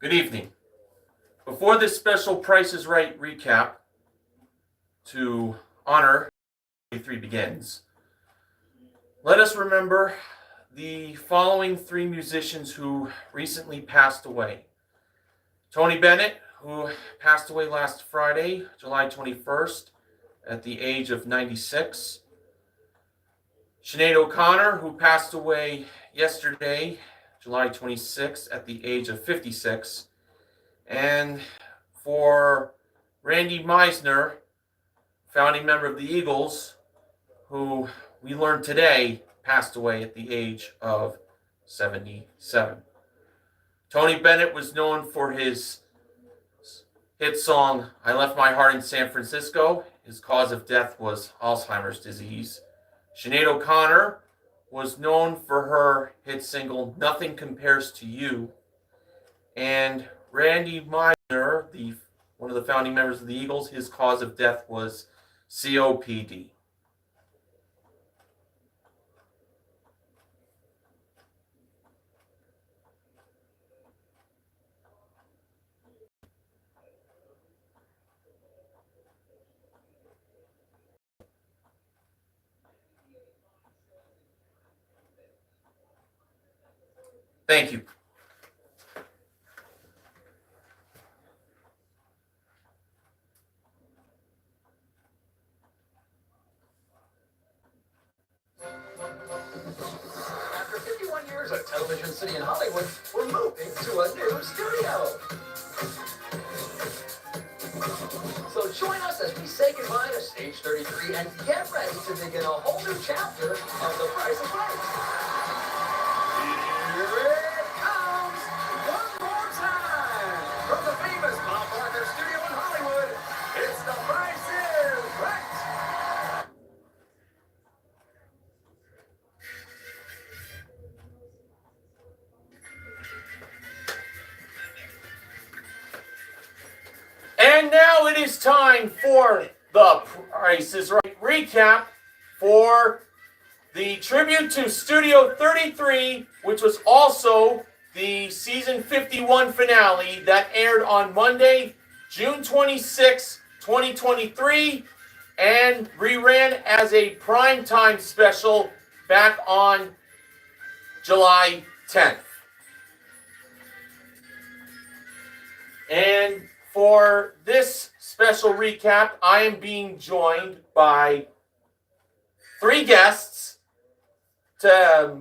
Good evening. Before this special Price is Right recap to honor 23 begins, let us remember the following three musicians who recently passed away. Tony Bennett, who passed away last Friday, July 21st, at the age of 96. Sinead O'Connor, who passed away yesterday, July 26th, at the age of 56. And for Randy Meisner, founding member of the Eagles, who we learned today passed away at the age of 77. Tony Bennett was known for his hit song, I Left My Heart in San Francisco. His cause of death was Alzheimer's disease. Sinead O'Connor was known for her hit single, Nothing Compares to You. And Randy Meisner, one of the founding members of the Eagles, his cause of death was COPD. Thank you. After 51 years at Television City in Hollywood, we're moving to a new studio. So join us as we say goodbye to Stage 33 and get ready to begin a whole new chapter of The Price is Right. Here it comes! One more time! From the famous Bob Barker Studio in Hollywood, it's The Price is Right! And now it is time for the Price is Right recap for the tribute to Studio 33, which was also the season 51 finale that aired on Monday, June 26, 2023, and reran as a primetime special back on July 10th. And for this special recap, I am being joined by three guests to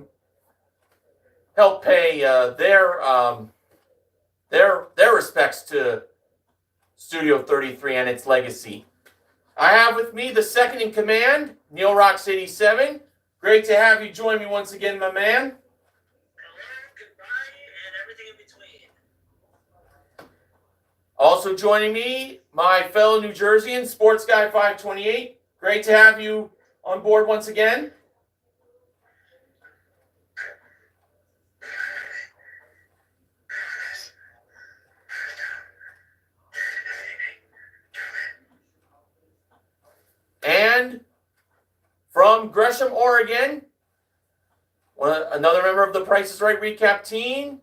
help pay their respects to Studio 33 and its legacy. I have with me the second in command, Neil Rocks 87. Great to have you join me once again, my man. Hello, goodbye, and everything in between. Also joining me, my fellow New Jerseyan, Sports Guy 528. Great to have you on board once again. And from Gresham, Oregon, another member of the Price is Right recap team,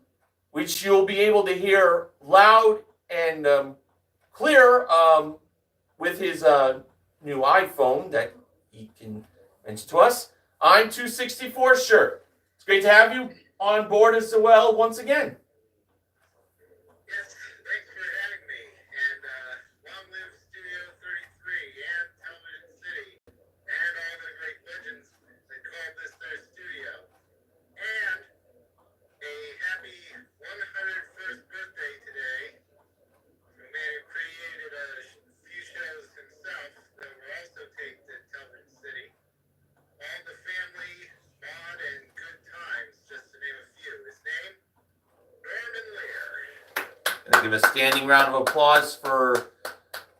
which you'll be able to hear loud and clear with his new iPhone that he can mention to us. I'm 264 Shirt. It's great to have you on board as well once again. Yes, thanks for having me. And long live Studio 33 and Television City and all the great legends that called this their studio. And a happy 101st birthday today to a man who created a few shows himself that were also taped at Television City. All the Family, Maud, and Good Times, just to name a few. His name, Norman Lear. And give a standing round of applause for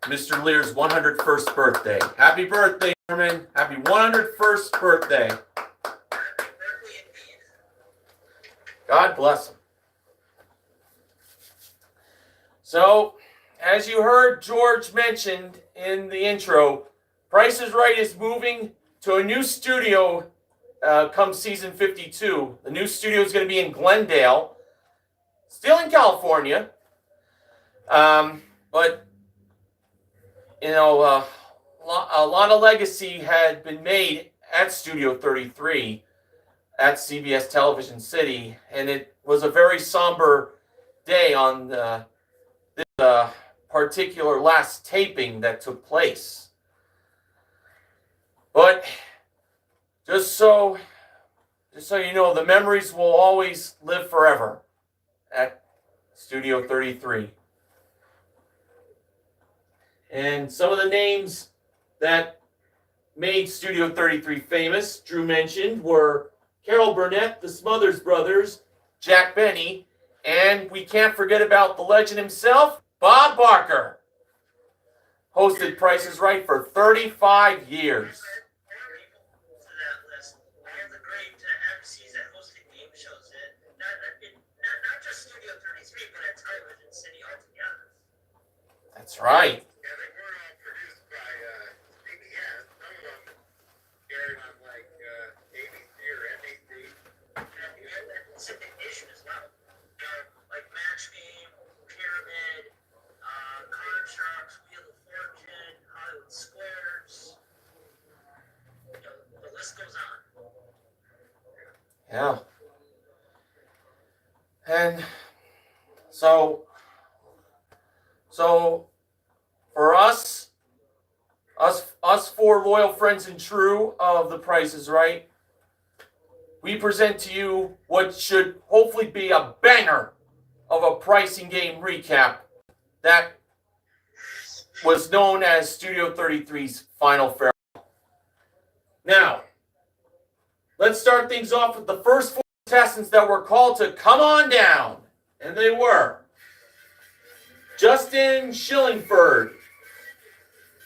Mr. Lear's 101st birthday. Happy birthday, Norman. Happy 101st birthday. Happy birthday indeed. God bless him. So, as you heard George mentioned in the intro, Price is Right is moving to a new studio come season 52. The new studio is going to be in Glendale, still in California, But you know, a lot of legacy had been made at Studio 33 at CBS Television City, and it was a very somber day on this particular last taping that took place. But just so you know, the memories will always live forever at Studio 33. And some of the names that made Studio 33 famous, Drew mentioned, were Carol Burnett, the Smothers Brothers, Jack Benny, and we can't forget about the legend himself, Bob Barker. Hosted Price is Right for 35 years. That's right. Yeah, they weren't all produced by CBS. Some of them aired on like ABC or NBC. And you had that syndication as well. Like Match Game, Pyramid, Card Sharks, Wheel of Fortune, Hollywood Squares. The list goes on. Yeah. And so for us four loyal friends and true of The Price is Right, we present to you what should hopefully be a banger of a pricing game recap that was known as Studio 33's Final Farewell. Now, let's start things off with the first four contestants that were called to come on down. And they were Justin Shillingford,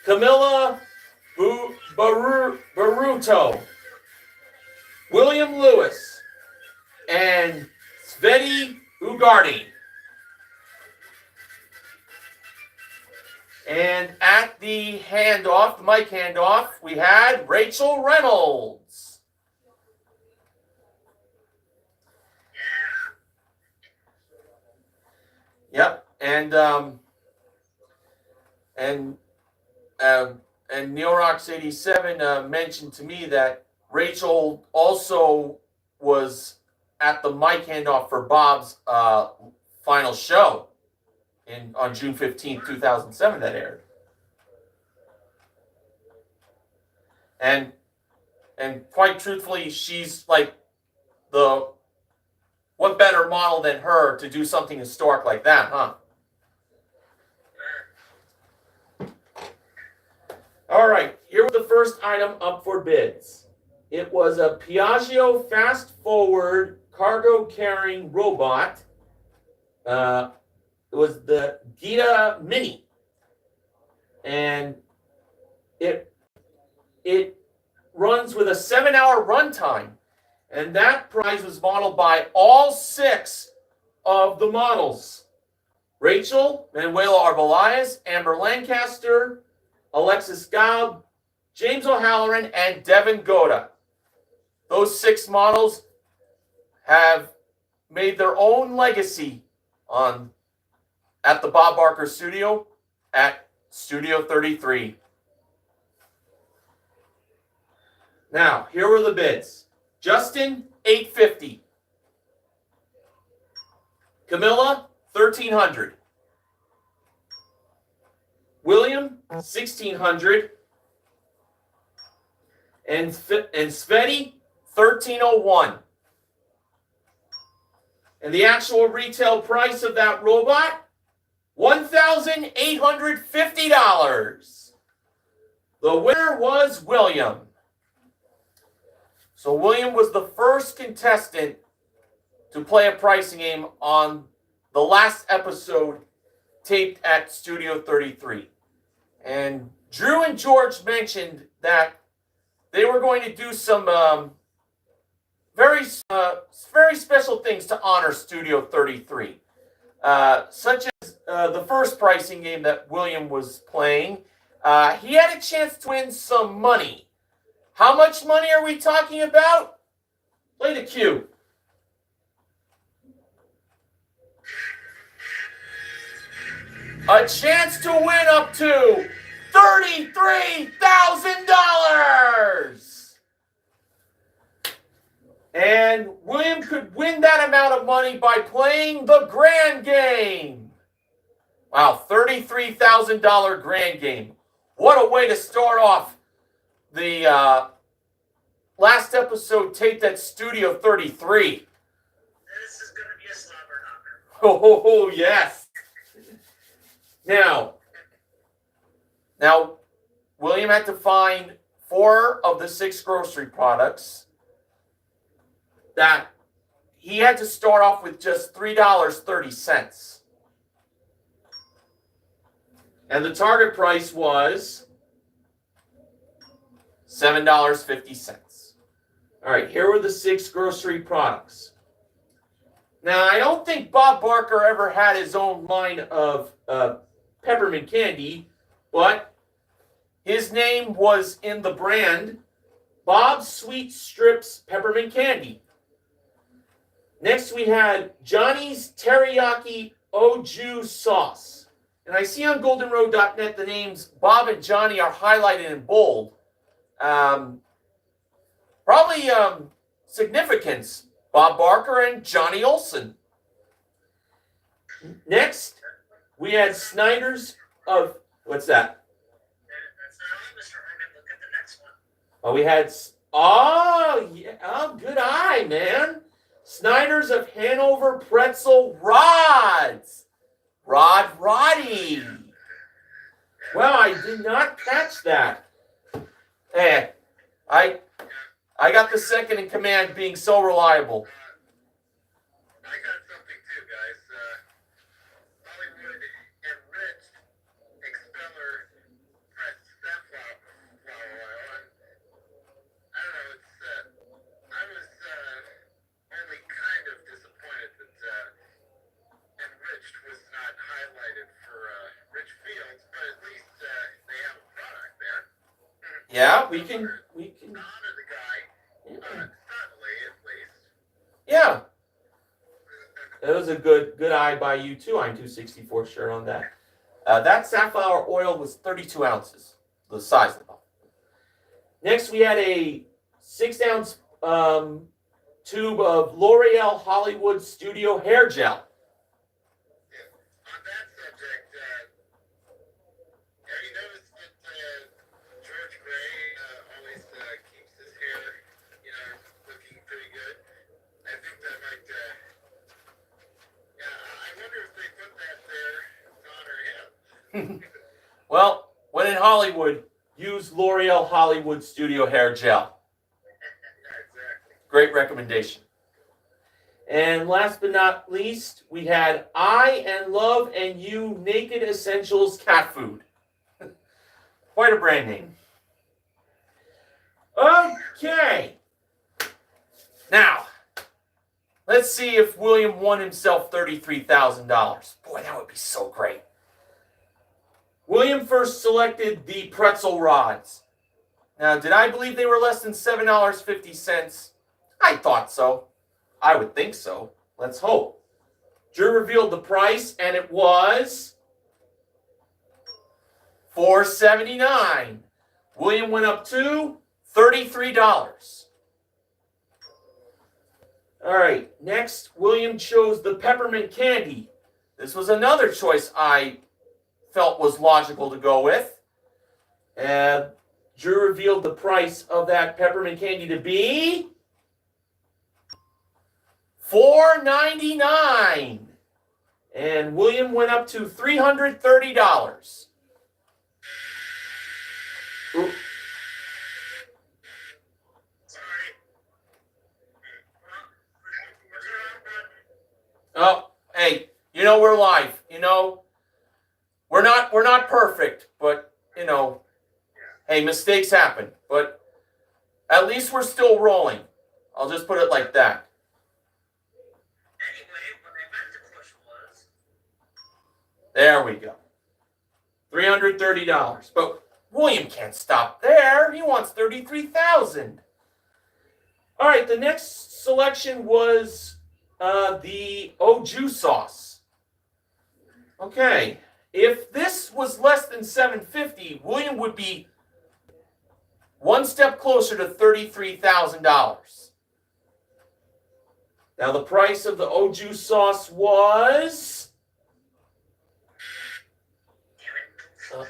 Camilla Baruto, William Lewis, and Sveti Ugardi. And at the handoff, the mic handoff, we had Rachel Reynolds. Yep, and Neil Rocks 87 mentioned to me that Rachel also was at the mic handoff for Bob's final show on June 15th, 2007 that aired. And quite truthfully, she's like what better model than her to do something historic like that, huh? All right, here was the first item up for bids. It was a Piaggio Fast Forward cargo carrying robot. It was the Gita Mini, and it runs with a 7-hour runtime, and that prize was modeled by all 6 of the models: Rachel, Manuela Arbeláez, Amber Lancaster, Alexis Gaub, James O'Halloran, and Devin Goda. Those 6 models have made their own legacy at the Bob Barker studio at Studio 33. Now, here were the bids. Justin, $850. Camilla, $1,300. William, $1,600. And Sveti, $1,301. And the actual retail price of that robot, $1,850. The winner was William. So William was the first contestant to play a pricing game on the last episode taped at Studio 33. And Drew and George mentioned that they were going to do some very special things to honor Studio 33, such as the first pricing game that William was playing. He had a chance to win some money. How much money are we talking about? Play the cue. a chance to win up to $33,000. And William could win that amount of money by playing the grand game. Wow, $33,000 grand game. What a way to start off the last episode taped at Studio 33. This is going to be a slobber knocker. Oh, yes. Now, William had to find 4 of the 6 grocery products that he had to start off with just $3.30. And the target price was $7.50. All right, here were the 6 grocery products. Now, I don't think Bob Barker ever had his own line of peppermint candy, but his name was in the brand Bob's Sweet Strips Peppermint Candy. Next, we had Johnny's Teriyaki Au Sauce. And I see on goldenroad.net the names Bob and Johnny are highlighted in bold. Probably significance. Bob Barker and Johnny Olson. Next, we had Snyder's of... What's that? That's not all, Mr. Herman. Look at the next one. Oh, we had... Oh, yeah. Oh, good eye, man. Snyder's of Hanover Pretzel Rods. Roddy. Well, I did not catch that. Hey, I got the second in command being so reliable. I got something too, guys. Hollywood enriched expeller pressed safflower oil. And I don't know, I was only kind of disappointed that enriched was not highlighted for Rich Fields, but at least they have a product there. Yeah, we can. Honor the guy, subtly at least. Yeah, that was a good eye by you too. I'm 264 shirt on that. That safflower oil was 32 ounces, the size of the bottle. Next, we had a 6-ounce tube of L'Oreal Hollywood Studio Hair Gel. On that subject, have you noticed that George Gray always keeps his hair, looking pretty good? I think that might, I wonder if they put that there to honor him. Well, when in Hollywood, use L'Oreal Hollywood Studio Hair Gel. Exactly. Great recommendation. And last but not least, we had I and Love and You Naked Essentials Cat Food. Quite a brand name. Okay. Now, let's see if William won himself $33,000. Boy, that would be so great. William first selected the pretzel rods. Now, did I believe they were less than $7.50? I thought so. I would think so. Let's hope. Drew revealed the price, and it was $4.79. William went up to $33. All right, next, William chose the peppermint candy. This was another choice I felt was logical to go with. And Drew revealed the price of that peppermint candy to be $4.99. And William went up to $330. Ooh. Oh, hey, we're live. We're not perfect, but hey, mistakes happen. But at least we're still rolling. I'll just put it like that. Anyway, what I meant to push was... There we go. $330. But William can't stop there. He wants $33,000. All right, the next selection was the au jus sauce. Okay, if this was less than $750, William would be one step closer to $33,000. Now the price of the au jus sauce was I'll get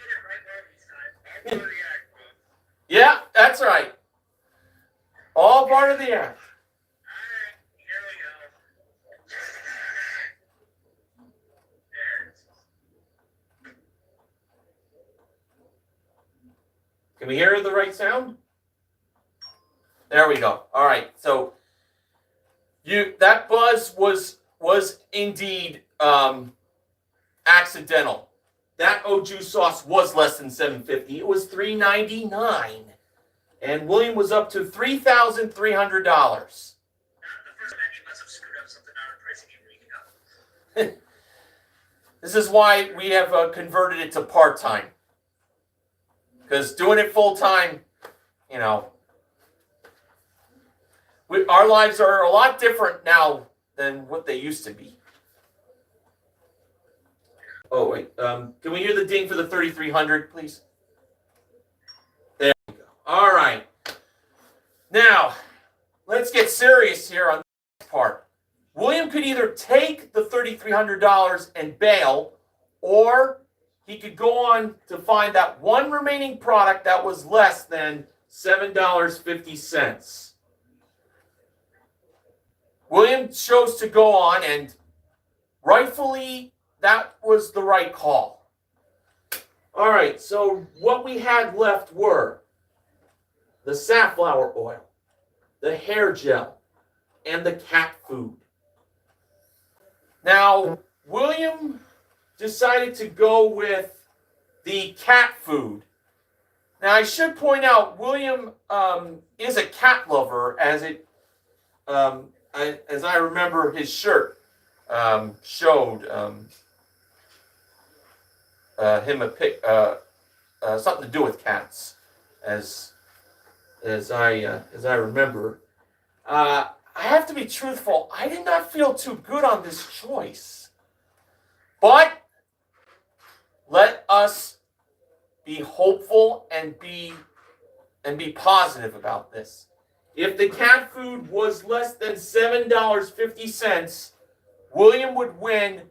it right this time. I'll go to the act, folks. yeah, that's right. All part of the act. Alright, here we go. There. Can we hear the right sound? There we go. All right. So that buzz was indeed accidental. That au jus sauce was less than $750. It was $3.99, and William was up to $3,300. Not the first time any of us have screwed up something on our pricing even week ago. This is why we have converted it to part-time. Because doing it full-time, you know, our lives are a lot different now than what they used to be. Oh, wait. Can we hear the ding for the 3,300, please? There we go. All right. Now, let's get serious here on this part. William could either take the $3,300 and bail, or he could go on to find that one remaining product that was less than $7.50. William chose to go on, and rightfully, that was the right call. All right, so what we had left were the safflower oil, the hair gel, and the cat food. Now, William decided to go with the cat food. Now, I should point out, William is a cat lover, as I remember his shirt showed him a pic, something to do with cats, as I remember. I have to be truthful. I did not feel too good on this choice, but let us be hopeful and be positive about this. If the cat food was less than $7.50, William would win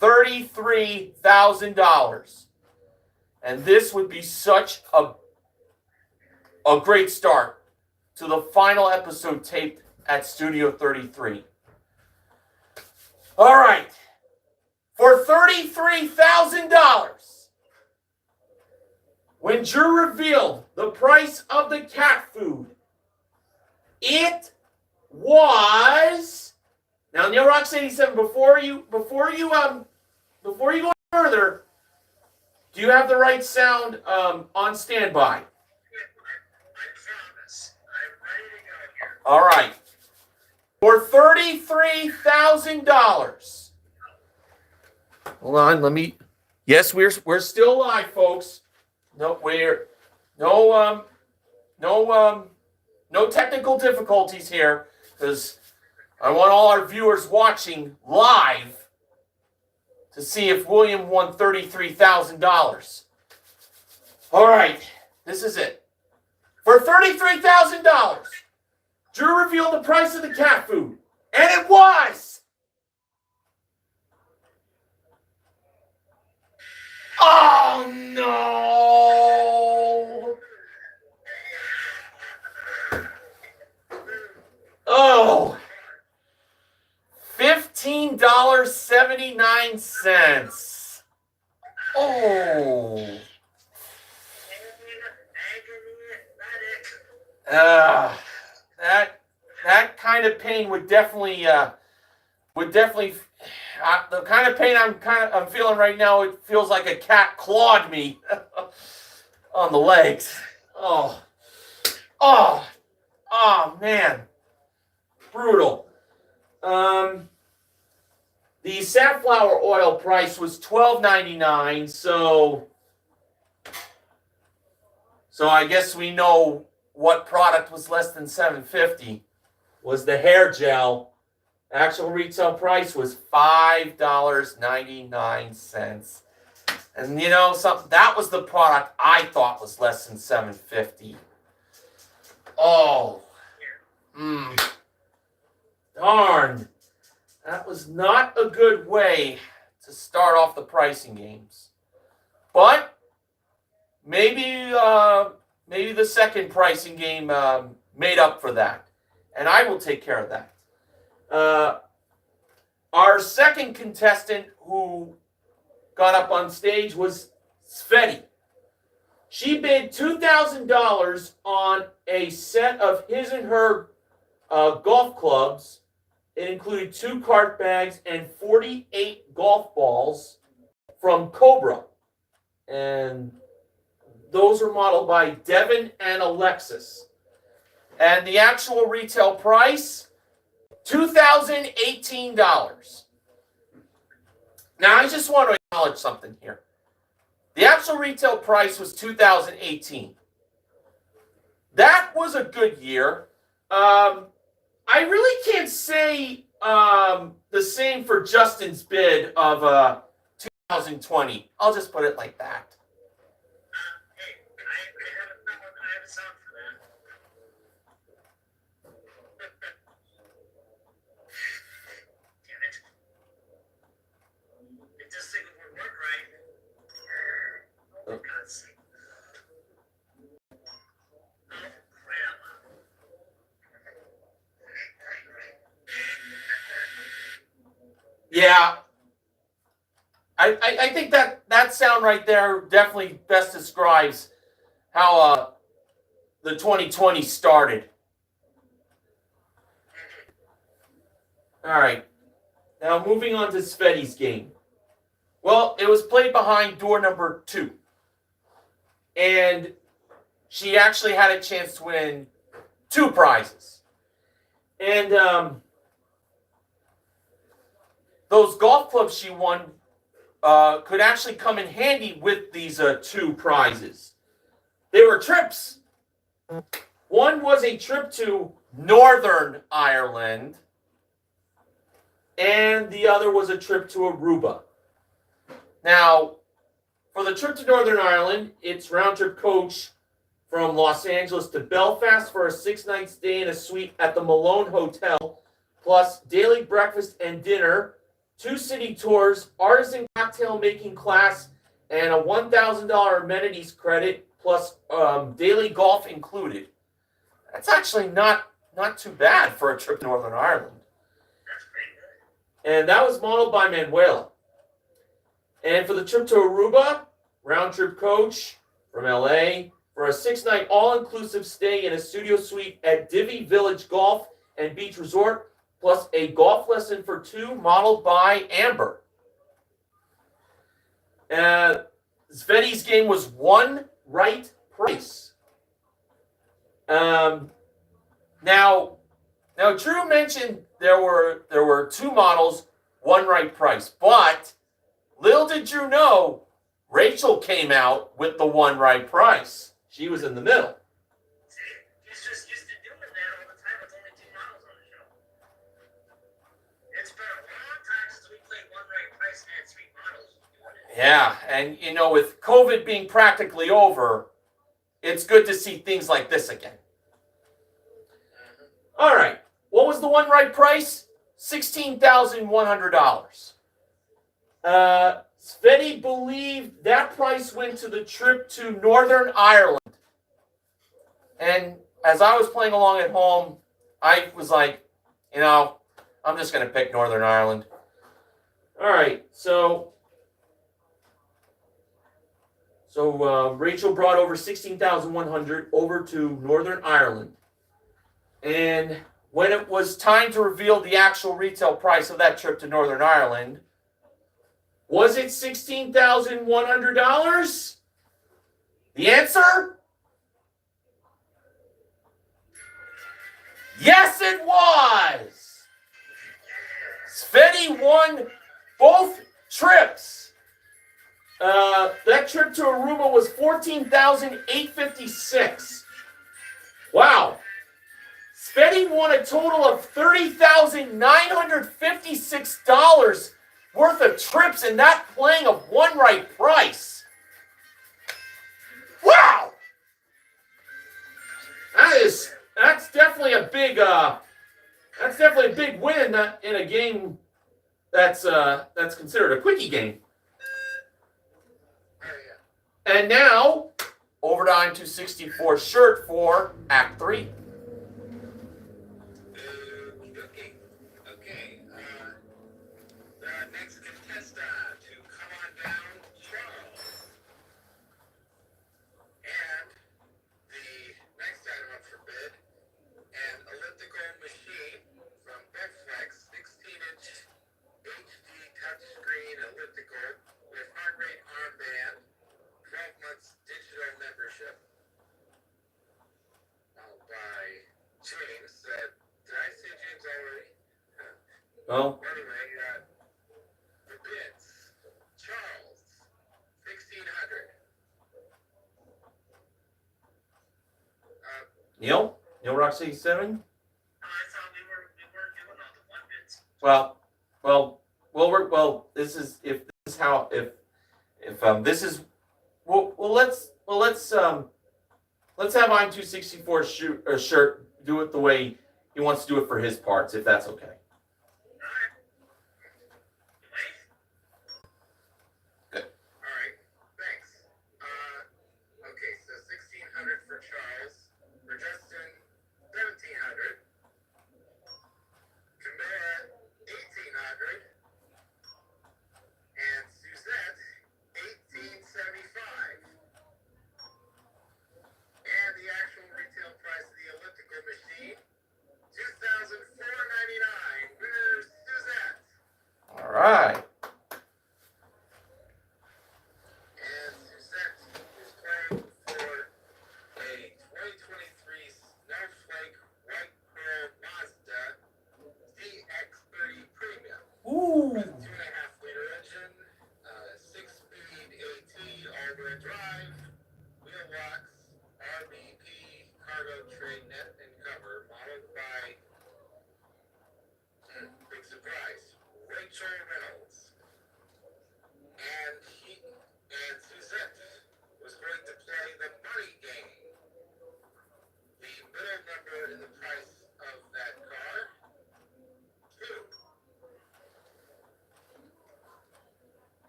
$33,000. And this would be such a great start to the final episode taped at Studio 33. All right. For $33,000, when Drew revealed the price of the cat food, it was, now Neil Rocks 87, before you go further, do you have the right sound on standby? I promise. I'm ready to go here. All right. For $33,000. Hold on, let me. Yes, we're still live, folks. No technical difficulties here, because I want all our viewers watching live to see if William won $33,000. All right, this is it. For $33,000, Drew revealed the price of the cat food, and it was... Oh, no! Oh! $15.79. Oh! That kind of pain would definitely the kind of pain I'm feeling right now, it feels like a cat clawed me on the legs. Oh man, brutal. The safflower oil price was $12.99, so I guess we know what product was less than $7.50. Was the hair gel Actual retail price was $5.99. And you know something, that was the product I thought was less than $7.50. Oh, darn. That was not a good way to start off the pricing games. But maybe the second pricing game made up for that. And I will take care of that. Our second contestant who got up on stage was Sveti. She bid $2,000 on a set of his and her golf clubs. It included 2 cart bags and 48 golf balls from Cobra. And those were modeled by Devin and Alexis. And the actual retail price, $2,018. Now, I just want to acknowledge something here. The actual retail price was $2,018. That was a good year. I really can't say the same for Justin's bid of 2020. I'll just put it like that. Hey, I have a song for that. Damn it. If this thing would work right. Oh, for God's sake. Oh, crap. Yeah. I think that sound right there definitely best describes how the 2020 started. All right. Now moving on to Sveti's game. Well, it was played behind door number 2. And she actually had a chance to win 2 prizes. And those golf clubs she won could actually come in handy with these 2 prizes. They were trips. One was a trip to Northern Ireland, and the other was a trip to Aruba. Now, for the trip to Northern Ireland, it's round-trip coach from Los Angeles to Belfast for a 6-night stay in a suite at the Malone Hotel, plus daily breakfast and dinner, 2 city tours, artisan cocktail making class, and a $1,000 amenities credit, plus daily golf included. That's actually not too bad for a trip to Northern Ireland. And that was modeled by Manuela. And for the trip to Aruba, round-trip coach from LA for a 6-night all-inclusive stay in a studio suite at Divi Village Golf and Beach Resort, plus a golf lesson for 2 modeled by Amber. Sveti's game was 1 right price. Now Drew mentioned there were 2 models, 1 right price, but little did Drew know, Rachel came out with the 1 right price. She was in the middle. He's just used to doing that all the time with only 2 models on the show. It's been a long time since we played 1 right price and had 3 models doing it. Yeah, and with COVID being practically over, it's good to see things like this again. All right, what was the 1 right price? $16,100. Sveti believed that price went to the trip to Northern Ireland. And as I was playing along at home, I was like, I'm just going to pick Northern Ireland. All right, so Rachel brought over $16,100 over to Northern Ireland. And when it was time to reveal the actual retail price of that trip to Northern Ireland, was it $16,100? The answer? Yes, it was! Sveti won both trips. That trip to Aruba was $14,856. Wow. Betty won a total of $30,956 worth of trips and not playing of one right price. Wow! That's definitely a big win in a game that's considered a quickie game. And now over to I'm264 shirt for Act 3. Okay, the next contestant to come on down, Charles. And the next item up for bid, an elliptical machine from Betflex, 16-inch HD touchscreen elliptical with heart rate armband, 12 months digital membership. By James. Did I say James already? Well, Anyway, the bids. Charles, 1,600. Neil Rock 67. I thought we were doing all the one bids. Well. This is let's have I'm264 shirt do it the way he wants to do it for his parts, if that's okay. Good. All right, thanks. Okay, so 1,600 for Charles. For Justin, 1,700. Camilla, 1,800. And Suzette, 1,875. And the actual retail price of the elliptical machine, $2,499. Winner Suzette. All right. And Suzette is playing for a 2023 Snowflake White Pearl Mazda CX-30 Premium. Ooh. With 2.5-liter engine, 6-speed AT all-wheel drive, wheel locks, RBP cargo tray net and cover, modeled by, big surprise, Rachel Reynolds. And Suzette was going to play the money game. The middle number in the price of that car, 2.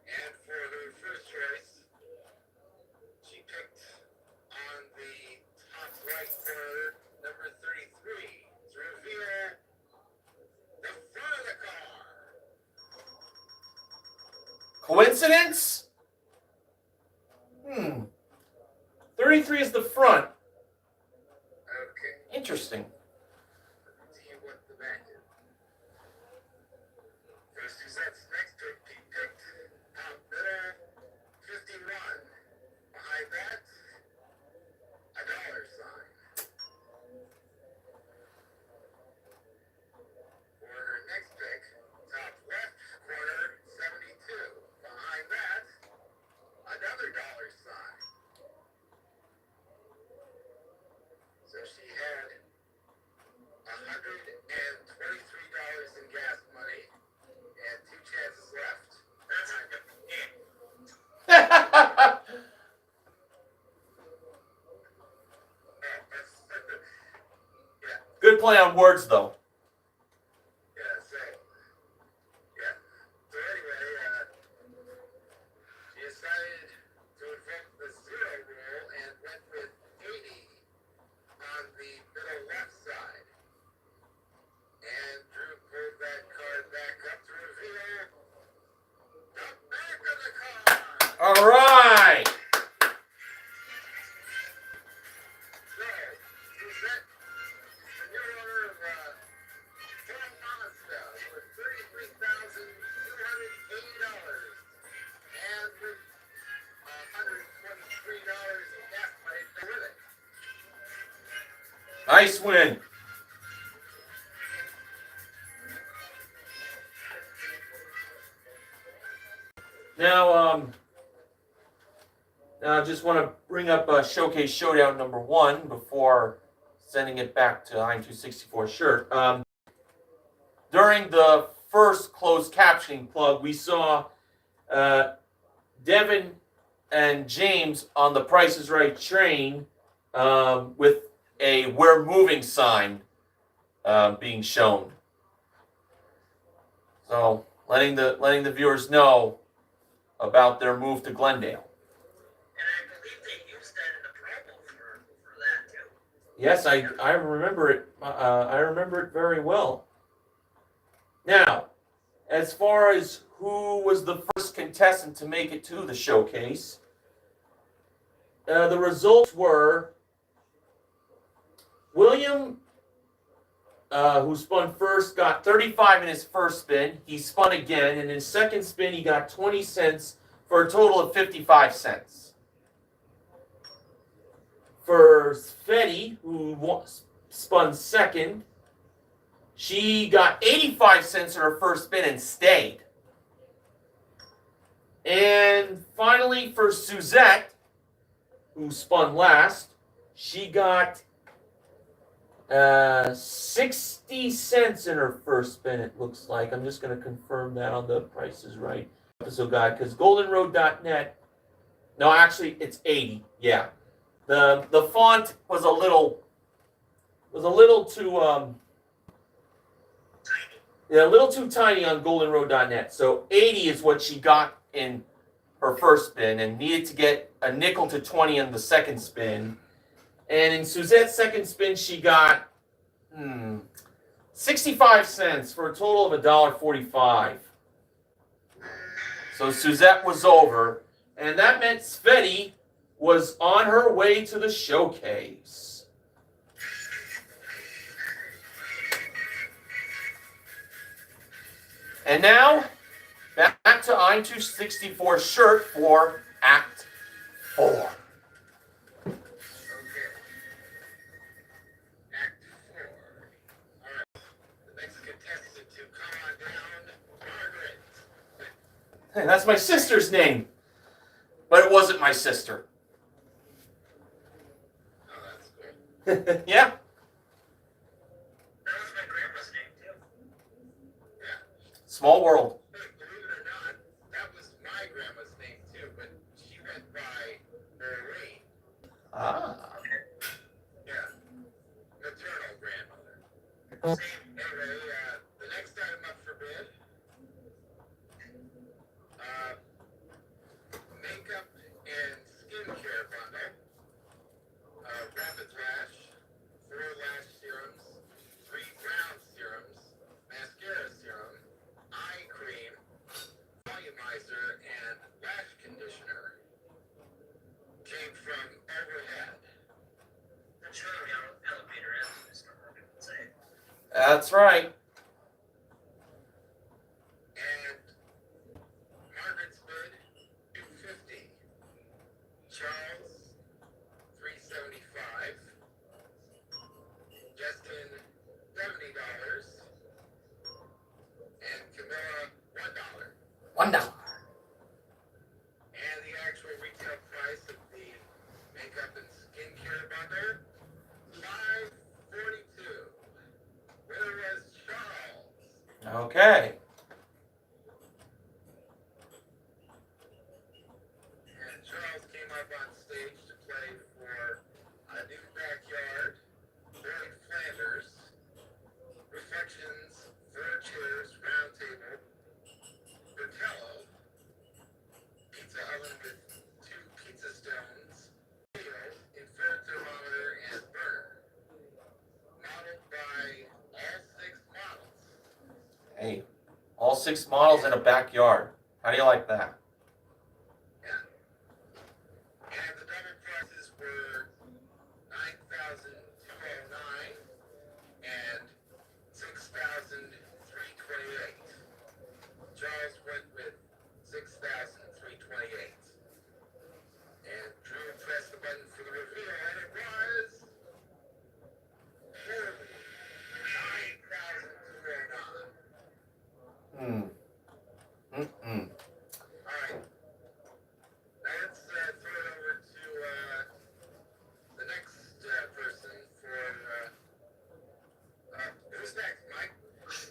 And for her first choice, she picked on the top right corner, number 33, to reveal the front of the car. Coincidence? 33 is the front. Okay, Interesting. let's see what the back is. For Suzette's next pick, he picked top middle, 51. Behind that, a dollar sign. For her next pick, top left corner, 72. Behind that, another dollar sign. So she had $123 in gas money and 2 chances left. That's a good game. Yeah, Good play on words, though. yeah, so, yeah. So anyway, she decided to invoke the zero rule and went with 80 on the middle left side. And Drew pulled that card back up to reveal the back of the car. All right. So, Suzette, the new owner of Ford Mazda with $33,280 and with $123 in gas money to go with it. Nice win. Now, I just want to bring up Showcase Showdown number 1 before sending it back to I'm 264 shirt. During the first closed captioning plug, we saw Devin and James on the Price is Right train with a "We're moving" sign being shown. So letting the viewers know about their move to Glendale. And I believe they used that in the promo for that too. Yes, I remember it. I remember it very well. Now, as far as who was the first contestant to make it to the showcase, the results were William, who spun first, got 35 in his first spin. He spun again, and in his second spin, he got 20 cents for a total of 55 cents. For Sveti, who spun second, she got 85 cents in her first spin and stayed. And finally, for Suzette, who spun last, she got 60 cents in her first spin, it looks like. I'm just going to confirm that on the Price is Right episode guide, because goldenroad.net, no, actually, it's 80, yeah. The font was a little too a little too tiny on goldenroad.net. So 80 is what she got in her first spin and needed to get a nickel to 20 in the second spin. And in Suzette's second spin, she got 65 cents for a total of $1.45. So Suzette was over, and that meant Sveti was on her way to the showcase. And now, back to I'm 264 shirt for Act 4. Okay. Act 4. Alright. The next contestant to come on down, Margaret. Hey, that's my sister's name. But it wasn't my sister. Oh, that's cool. Yeah. That was my grandma's name too. Yeah. Small world. Believe it or not, that was my grandma's name too, but she went by Maureen. Ah. Yeah. Maternal grandmother. Anyway, the next item up for bid. Makeup and skincare bundle. Rapid Lash, 4 lash serums, 3 brown serums, mascara serum, eye cream, volumizer, and lash conditioner. Came from Overhead. That's really how elevator is, I would say. That's right. And Margaret's bid, $250. Charles, $375. Justin, $70. And Camilla, $1. $1. And the actual retail price of the makeup and skincare bundle, $542. Winner was Charles. Okay. And Charles came up on stage to play for A New Backyard, Lloyd Flanders, Reflections, 4 Chairs, Round Table, Bertello, Pizza Oven with 2 pizza stones, infrared thermometer, and burner. Modeled by all 6 models. Hey, all 6 models in a backyard. How do you like that? And the double prices were $9,209 and $6,328. Charles went with $6,328. And Drew pressed the button for the reveal, and it was $9,209. All right,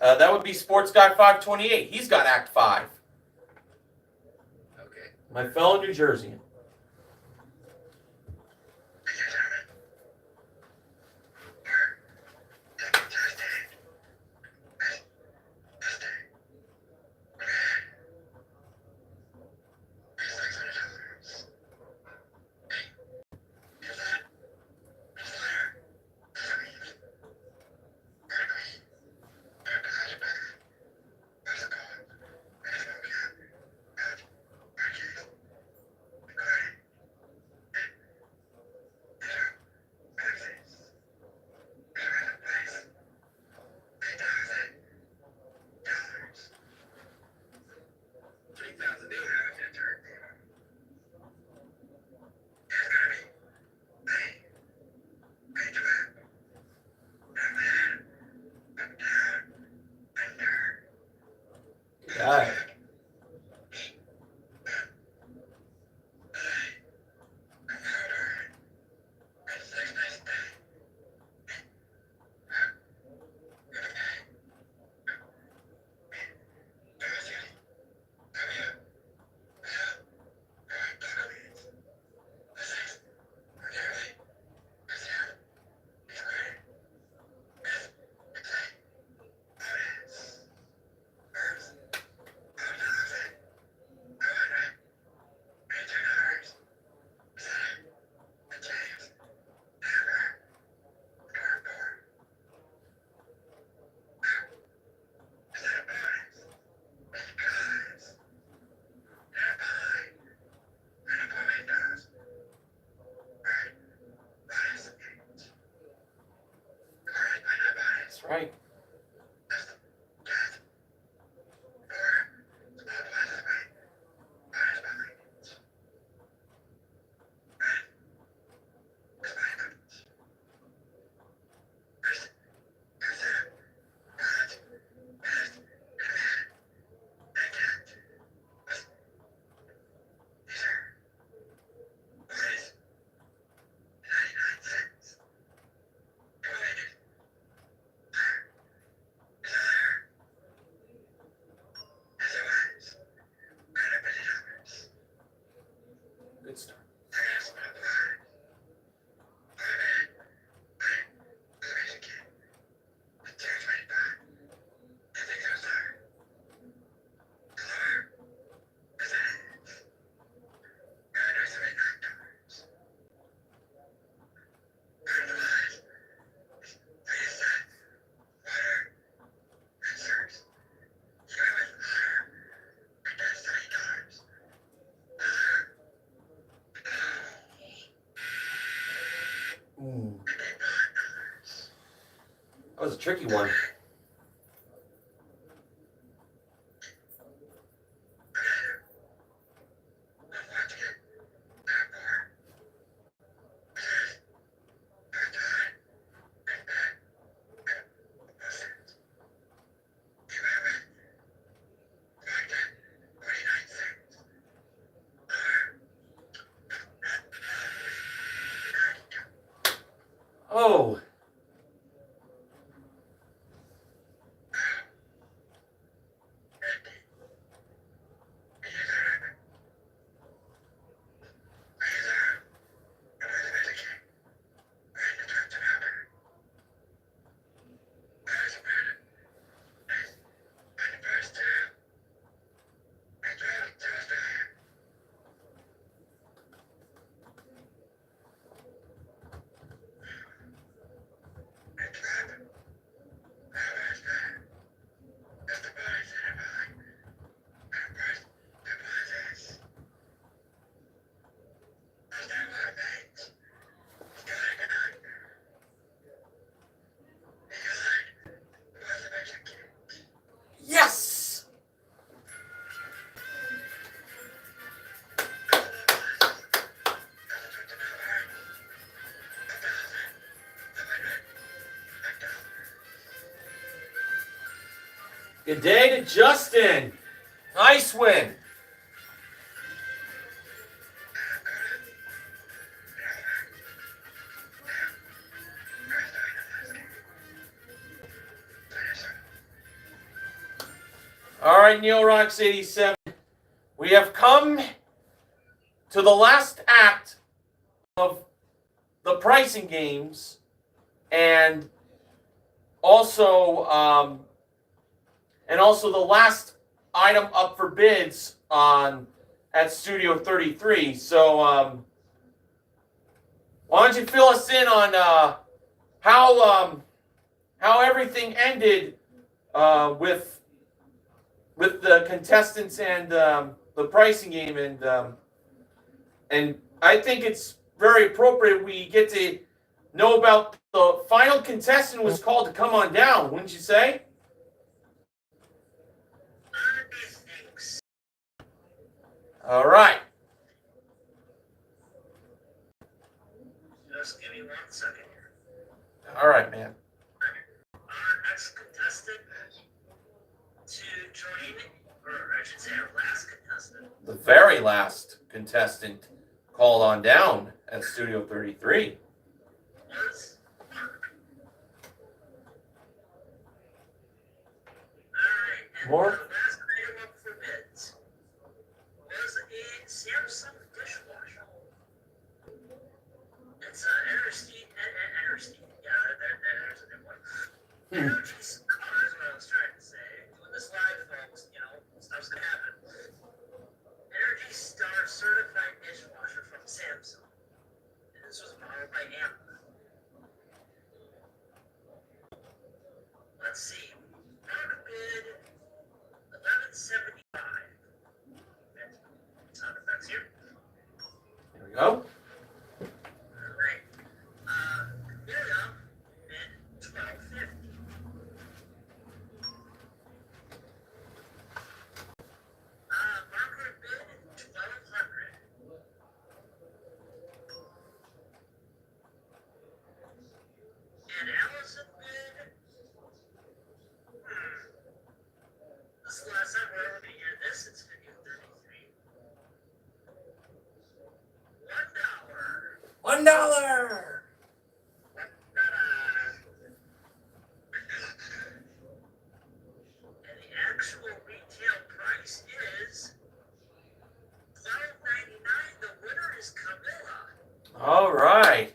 That would be Sports Guy 528. He's got Act 5. Okay. My fellow New Jerseyan. Got it. That's right. Good start. Ooh. That was a tricky one. Oh. Yes! Good day to Justin. Nice win. All right, Neil Rocks 87. We have come to the last act of the pricing games, and also the last item up for bids on at Studio 33. So why don't you fill us in on how everything ended with the contestants and the pricing game, and I think it's very appropriate we get to know about the final contestant was called to come on down, wouldn't you say? All right. Just give me 1 second here. All right, man. Our next contestant to join, or I should say our last contestant, The very last contestant called on down at Studio 33. was Mark. Alright, and More? the last item up for bids was a Samsung dishwasher. It's Energy, there's a new one. Energy Star is what I was trying to say. Doing this live, folks, stuff's gonna happen. Energy Star certified dishwasher from Samsung. And this was powered by Amazon. Let's see. Mark bid $11.75. Sound effects here. Here we go. Alright. Camilla bid $12.50. Margaret bid $1,200. And Allison bid. This is the last time we're ever going to hear this. It's Video 33. $1. $1. And the actual retail price is $12.99. The winner is Camilla. All right.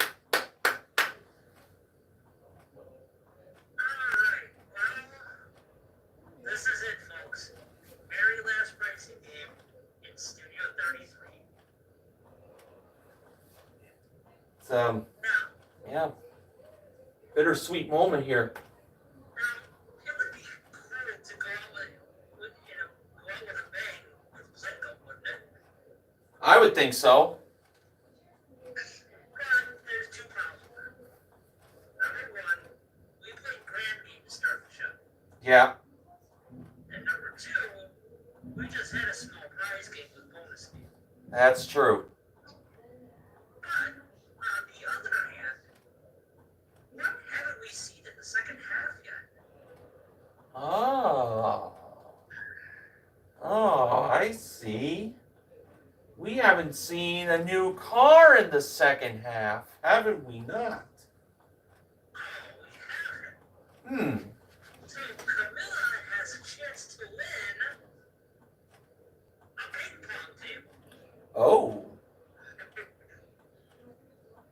Alright, well, this is it, folks. Very last pricing game in Studio 33. It's Now, yeah, bittersweet moment here. it would be cool to go out with a bang with Plinko, wouldn't it? I would think so. But there's 2 problems with it. Number 1, we played Grand Game to start the show. Yeah, And number 2, we just had a small prize game with bonus game. that's true. But on the other hand, what haven't we seen in the second half yet? Oh, I see. We haven't seen a new car in the second half, haven't we not? Oh, we haven't. Hmm. So Camilla has a chance to win a ping pong table. Oh.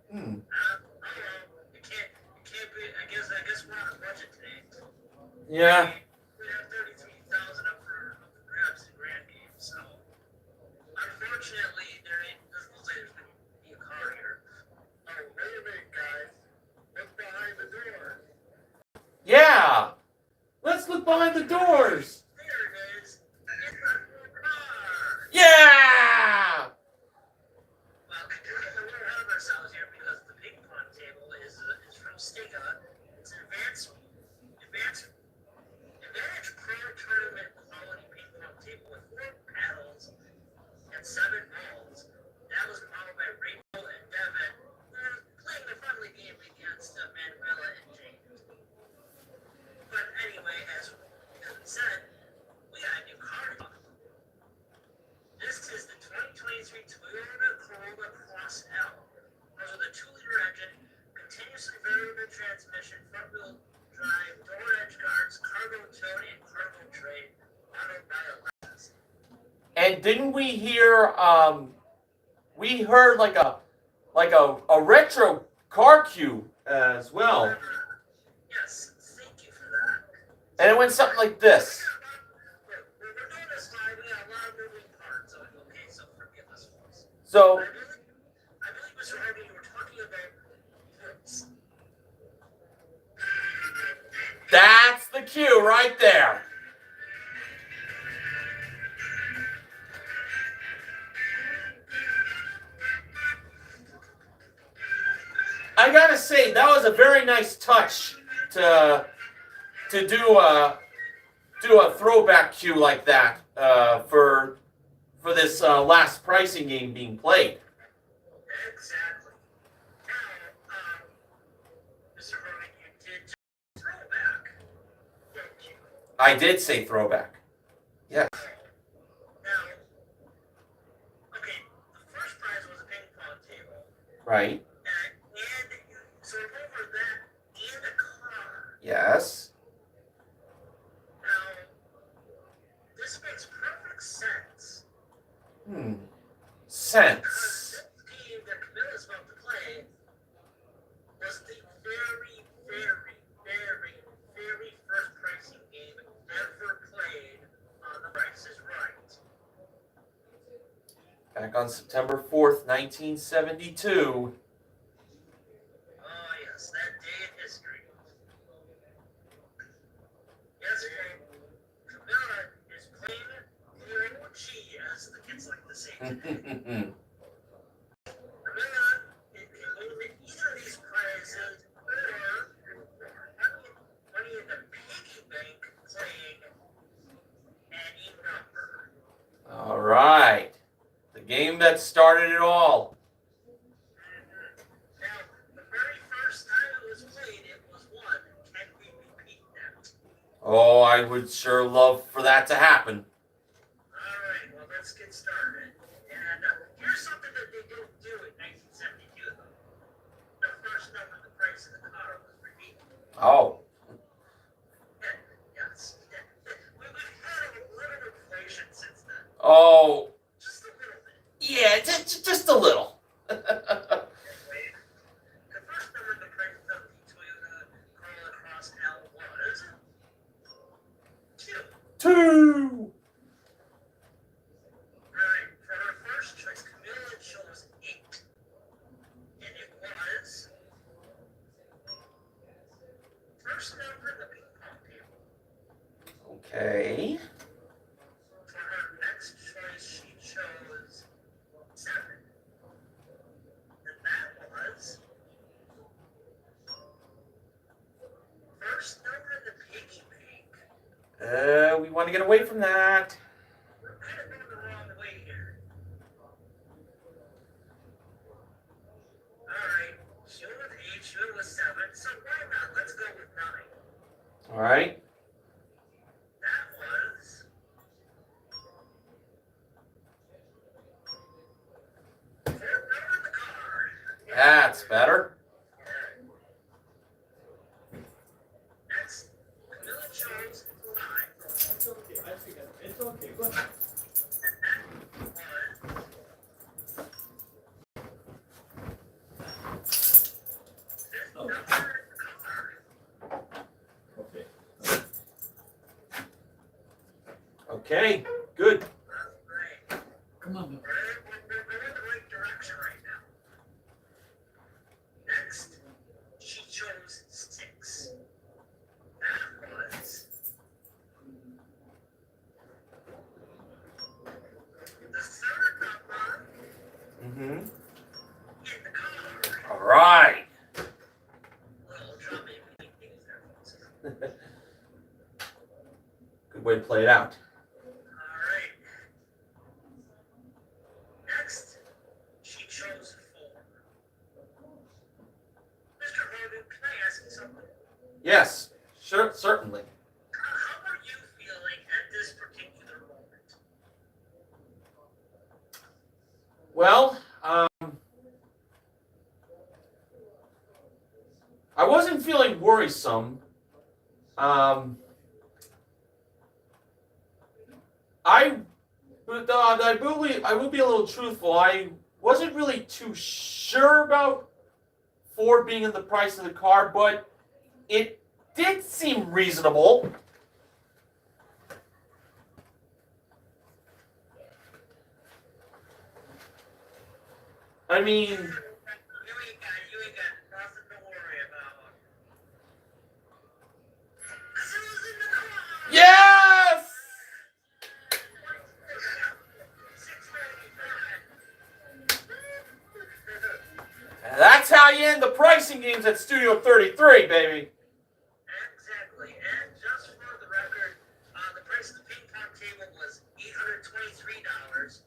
Hmm. It can't be. I guess we're on a budget today. Yeah. We have 33,000 up for grabs in Grand Game. So unfortunately, doesn't look like there's gonna be a car here. Oh, wait a minute, guys. What's behind the door? Yeah. Let's look behind the doors. There it is. It's a new car. Yeah. Well, we're ahead of ourselves here because the ping pong table is from Stiga. It's an advanced Advantage Pro Tournament quality ping pong table with 4 paddles and 7 balls. That was powered by Rachel and Devin. They're playing a friendly game against Manuela and James. But anyway, as we said, we got a new car to talk about. This is the 2023 Toyota Corolla Cross L. Those are the 2-liter engine, continuously variable transmission, front-wheel drive, door edge guards, cargo tote, and cargo tray. And didn't we hear? We heard like a retro car cue as well. Yes, thank you for that. And it went something like this. We're doing this live. We got a lot of moving parts. Okay, so forgive us, folks. So I believe, Mr. Harvey, you were talking about this. that's the cue right there. I gotta say that was a very nice touch to do a throwback cue like that for this last pricing game being played. Exactly. Now, Mr. Harvey, you did just throwback, didn't you? I did say throwback. Yes. Now, okay, the first prize was a ping pong table. Right. And so over that and a car. Yes. Now, this makes perfect sense. Sense. Because this game that Camilla's about to play was the very, very, very, very first pricing game ever played on The Price is Right. Back on September 4th, 1972. Oh, yes, that day in history. Yes, Camilla is playing what she, as the kids like to say today. Camilla, it can move in either of these prizes or money in the piggy bank playing any number. All right. The game that started it all. Now, the very first time it was played, it was won. Can we repeat that? Oh, I would sure love for that to happen. All right, well, let's get started. And here's something that they didn't do in 1972, though. The first number, the price of the car was repeated. Oh. Yes. We've had a little inflation since then. Oh. Just a little bit. Yeah, just a little. Anyway, the first number, the price of the Toyota Corolla Cross L was 2. 2. Alright, for her first choice, Camilla chose 8. And it was first number in the ping pong table. Okay. For her next choice, she chose 7. And that was first number in the piggy bank. We want to get away from that. We're kind of going the wrong way here. Alright, she went with 8, she went with 7, so why not? Let's go with 9. All right. That was fourth number in the car. That's better. Next, Camilla chose 5. It's okay. I think it's okay. Go ahead. Okay. Okay. Good. Come on. We're in the right direction right now. Next, she chose 6. That was the third number Mm-hmm. in the car. All right. Little drum in between things there, folks. Good way to play it out. Alright. Next, she chose 4. Mr. Hogan, can I ask you something? Yes. Sure. Certainly. How are you feeling at this particular moment? Well, I wasn't feeling worrisome. I will be a little truthful. I wasn't really too sure about Ford being in the price of the car, but it did seem reasonable. I mean, You ain't got nothing to worry about. 'Cause it was in the car. yes! That's how you end the pricing games at Studio 33, baby. Exactly. And just for the record, the price of the ping pong table was $823.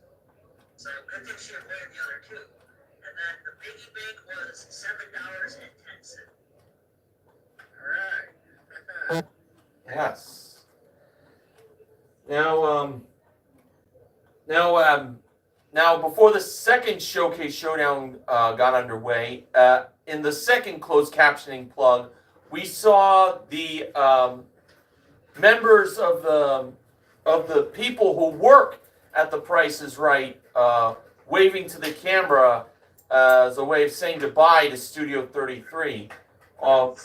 So good thing she avoided the other two. And then the piggy bank was $7.10. All right. Yes. Now, before the second Showcase Showdown got underway, in the second closed captioning plug, we saw the members of the people who work at The Price is Right waving to the camera as a way of saying goodbye to Studio 33. That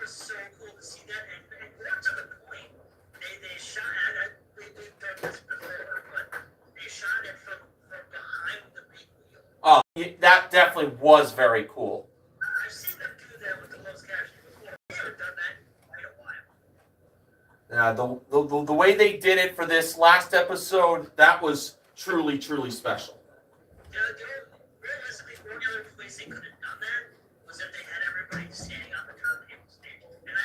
was so cool to see that, and more to the point, they shot at it. We've done this before, but they shot it from behind the big wheel. Oh, that definitely was very cool. I've seen them do that with the closed caption before. They haven't done that in quite a while. The way they did it for this last episode, that was truly, truly special. Realistically, the only other place they could have done that was if they had everybody standing on the turntable stage. And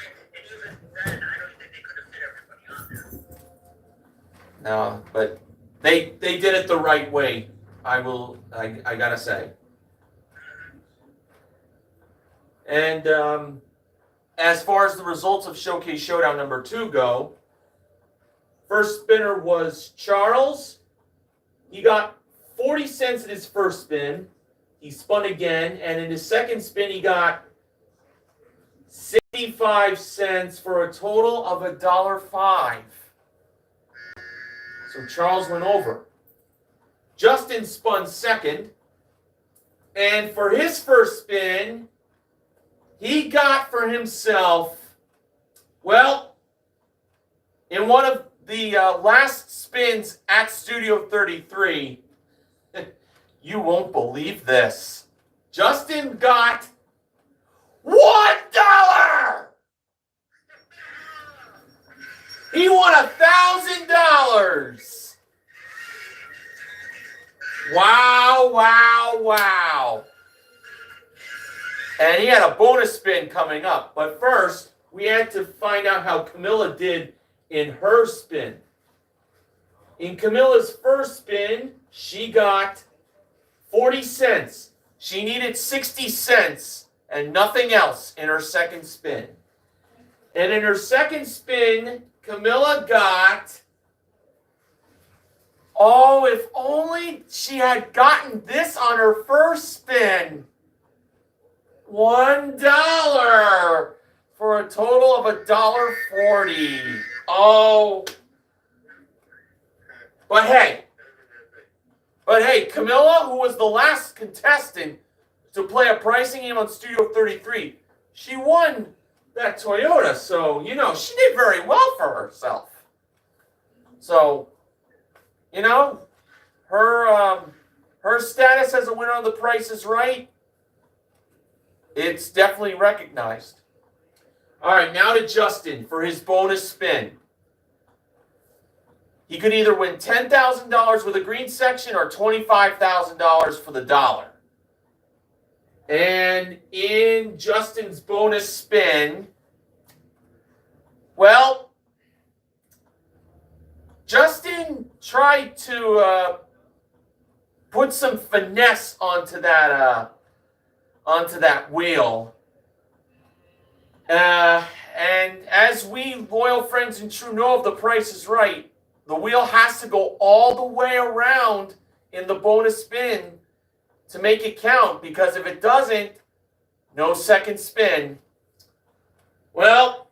even then, I don't think they could have fit everybody on there. No, but they did it the right way. I gotta say. And as far as the results of Showcase Showdown number 2 go, first spinner was Charles. He got 40 cents in his first spin. He spun again, and in his second spin, he got 65 cents for a total of $1.05. So Charles went over. Justin spun second, and for his first spin, he got for himself, well, in one of the last spins at Studio 33, you won't believe this. Justin got $1! He won $1,000! Wow, wow, wow. And he had a bonus spin coming up. But first, we had to find out how Camilla did in her spin. In Camilla's first spin, she got 40 cents. She needed 60 cents and nothing else in her second spin. And in her second spin, Camilla got, oh, if only she had gotten this on her first spin. $1 for a total of $1.40. Oh. But hey, Camilla, who was the last contestant to play a pricing game on Studio 33, she won that Toyota, so, she did very well for herself. So, her status as a winner on The Price is Right, it's definitely recognized. All right, now to Justin for his bonus spin. He could either win $10,000 with a green section or $25,000 for the dollar. And in Justin's bonus spin, well, Justin tried to put some finesse onto that wheel. And as we loyal friends and true know of The Price is Right, the wheel has to go all the way around in the bonus spin to make it count, because if it doesn't, no second spin. Well,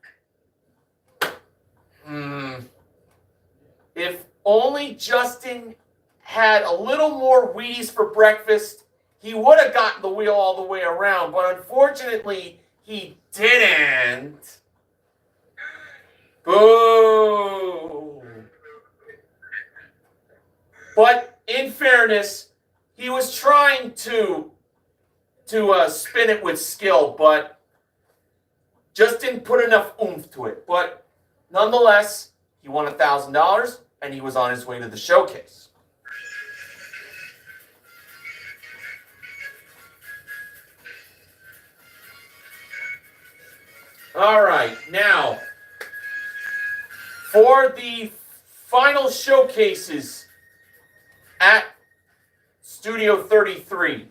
if only Justin had a little more Wheaties for breakfast, he would have gotten the wheel all the way around, but unfortunately, he didn't. Boo! But in fairness, he was trying to spin it with skill, but just didn't put enough oomph to it. But nonetheless, he won $1,000, and he was on his way to the showcase. All right, now for the final showcases at Studio 33,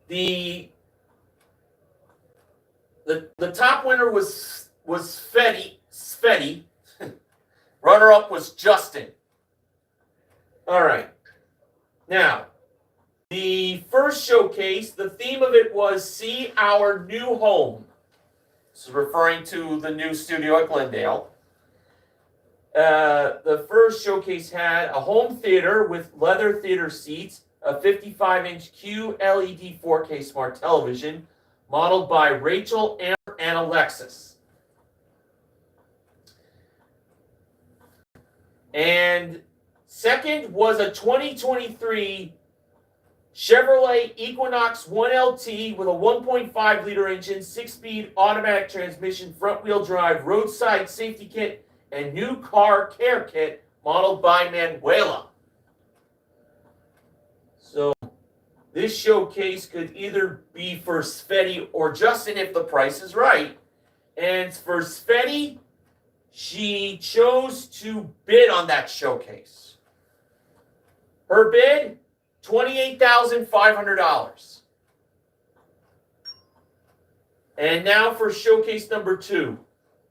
the top winner was Sveti. Runner-up was Justin. All right. Now, the first showcase, the theme of it was See Our New Home. This is referring to the new studio at Glendale. The first showcase had a home theater with leather theater seats, a 55-inch QLED 4K smart television, modeled by Rachel, Amber, and Alexis. And second was a 2023 Chevrolet Equinox 1LT with a 1.5-liter engine, 6-speed automatic transmission, front-wheel drive, roadside safety kit, and new car care kit modeled by Manuela. So this showcase could either be for Sveti or Justin if the price is right. And for Sveti, she chose to bid on that showcase. Her bid, $28,500. And now for showcase number 2.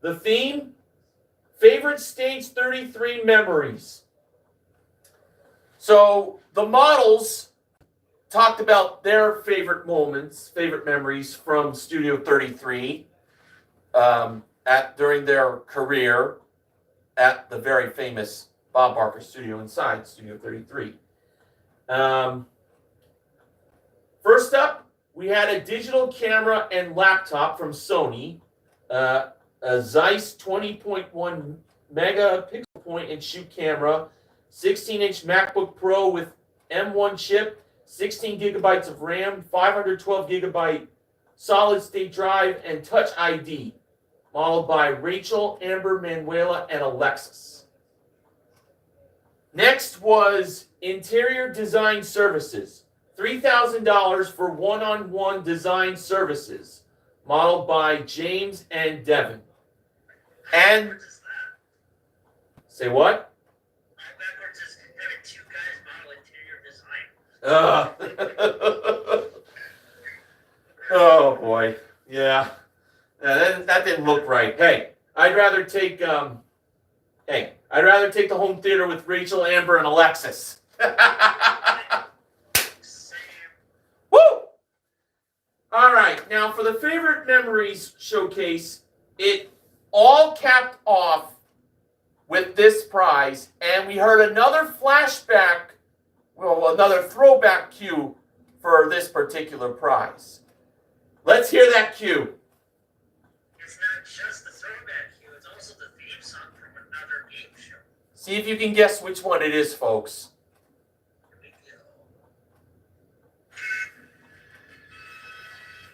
The theme, Favorite Stage 33 Memories. So the models talked about their favorite moments, favorite memories from Studio 33 during their career at the very famous Bob Barker studio inside Studio 33. First up, we had a digital camera and laptop from Sony, a Zeiss 20.1 megapixel point-and-shoot camera, 16-inch MacBook Pro with M1 chip, 16 gigabytes of RAM, 512 gigabyte solid-state drive, and Touch ID, modeled by Rachel, Amber, Manuela, and Alexis. Next was Interior Design Services, $3,000 for one-on-one design services, modeled by James and Devin. And say what? Backwards is having 2 guys model interior design. Oh boy, yeah. That didn't look right. Hey, I'd rather take the home theater with Rachel, Amber, and Alexis. Woo! All right, now for the favorite memories showcase, it all capped off with this prize, and we heard another flashback, another throwback cue for this particular prize. Let's hear that cue. It's not just the throwback cue, it's also the theme song from another game show. See if you can guess which one it is, folks. Here we go.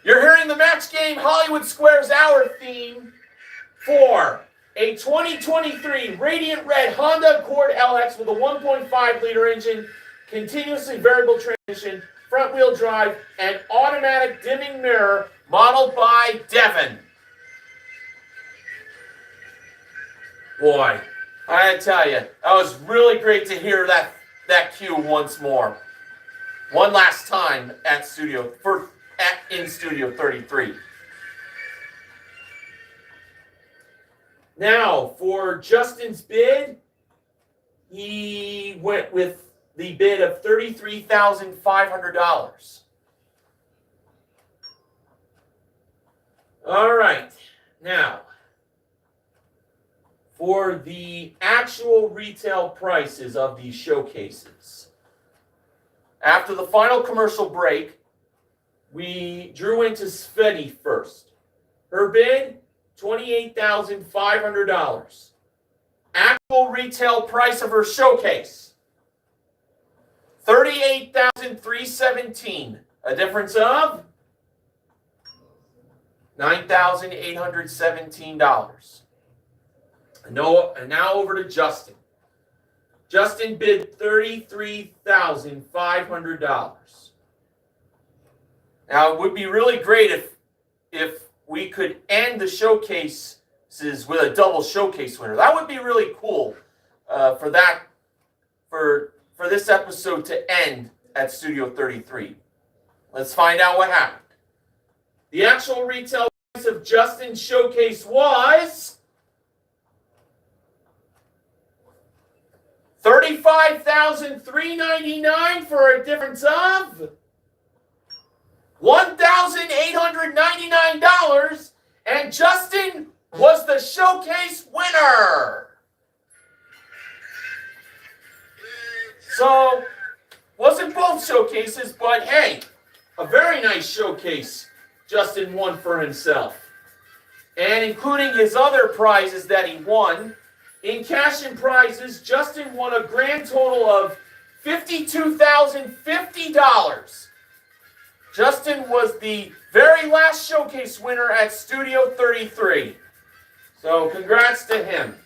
You're hearing the Match Game Hollywood Squares Hour theme for a 2023 Radiant Red Honda Accord LX with a 1.5-liter engine, continuously variable transmission, front-wheel drive, and automatic dimming mirror, modeled by Devin. Boy, I gotta tell you, that was really great to hear that cue once more. One last time in Studio 33. Now, for Justin's bid, he went with the bid of $33,500. All right. Now, for the actual retail prices of these showcases. After the final commercial break, we drew into Sveti first. Her bid, $28,500. Actual retail price of her showcase, $38,317. A difference of $9,817. And now over to Justin. Justin bid $33,500. Now it would be really great if we could end the showcases with a double showcase winner. That would be really cool for this episode to end at Studio 33. Let's find out what happened. The actual retail price of Justin's showcase was $35,399 for a difference of $1,899, and Justin was the showcase winner. So, wasn't both showcases, but hey, a very nice showcase Justin won for himself. And including his other prizes that he won, in cash and prizes, Justin won a grand total of $52,050. Justin was the very last showcase winner at Studio 33. So congrats to him.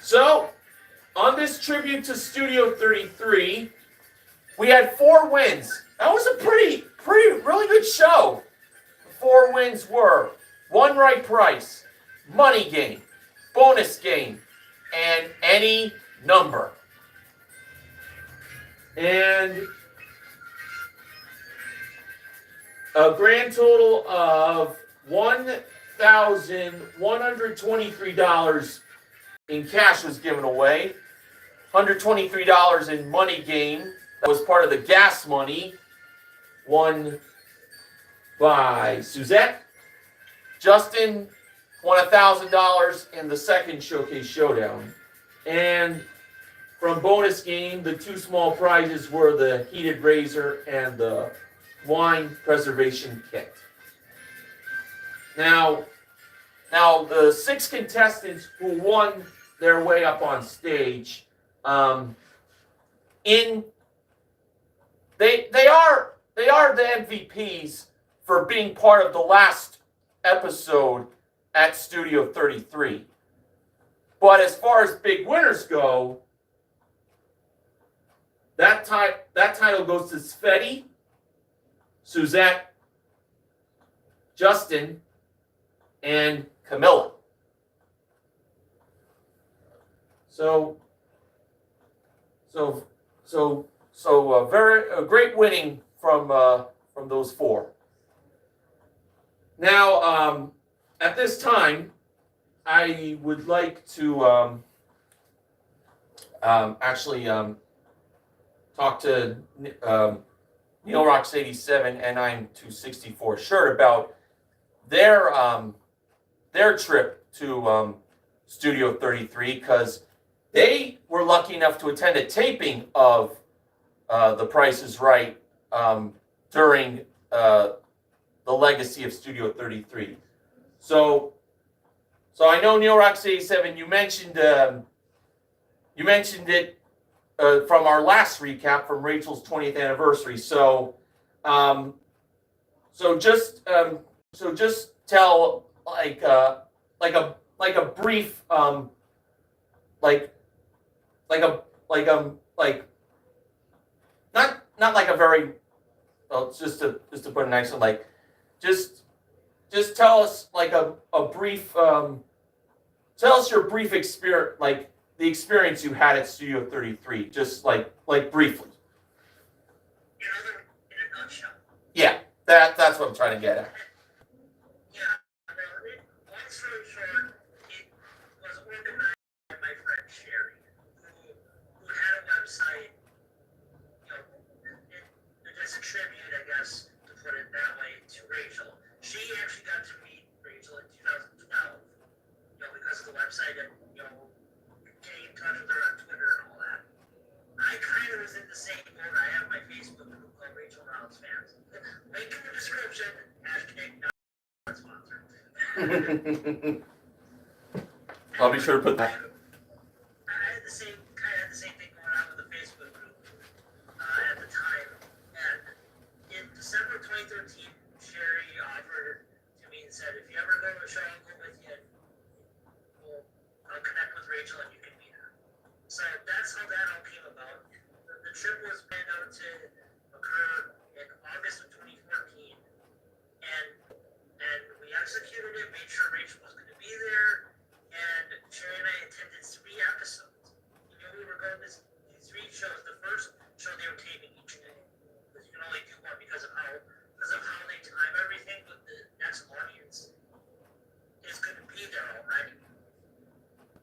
So, on this tribute to Studio 33, we had 4 wins. That was a really good show. The 4 wins were One Right Price, Money Game, Bonus Game, and Any Number. And a grand total of $1,123 in cash was given away. $123 in Money Game. That was part of the gas money won by Suzette. Justin won $1,000 in the second showcase showdown. And from Bonus Game, the 2 small prizes were the heated razor and the wine preservation kit. Now the 6 contestants who won their way up on stage, they are the MVPs for being part of the last episode at Studio 33. But as far as big winners go, that title goes to Sveti, Suzette, Justin, and Camilla. So a great winning from those 4. Now, at this time, I would like to talk to Neil Rocks 87 and I'm 264 shirt about their trip to Studio 33, because they were lucky enough to attend a taping of The Price is Right during the legacy of Studio 33. So I know Neil Rocks 87. You mentioned it from our last recap from Rachel's 20th anniversary. So just tell like a brief not like a very, well, just to put it nicely, like just tell us like a brief tell us your brief experience, like the experience you had at Studio 33, just like briefly. In a nutshell. Yeah, that's what I'm trying to get at. Yeah, long story short, it was organized by my friend Sherry, who had a website, it's a tribute, I guess, to put it that way, to Rachel. She actually got to meet Rachel in 2012, because of the website and I'll be sure to put that. I had the same thing going on with the Facebook group at the time, and in December 2013, Sherry offered to me and said, "If you ever go to a show, I'll go with you. I'll connect with Rachel and you can meet her." So that's how that all came about. The trip was planned out to occur in August of 2014, and we executed it, made sure Rachel was going to be there, and Sherry and I attended 3 episodes. You know, we were going to these 3 shows. The first show they were taping each day, because you can only do one because of how they time everything. But the next audience is going to be there already.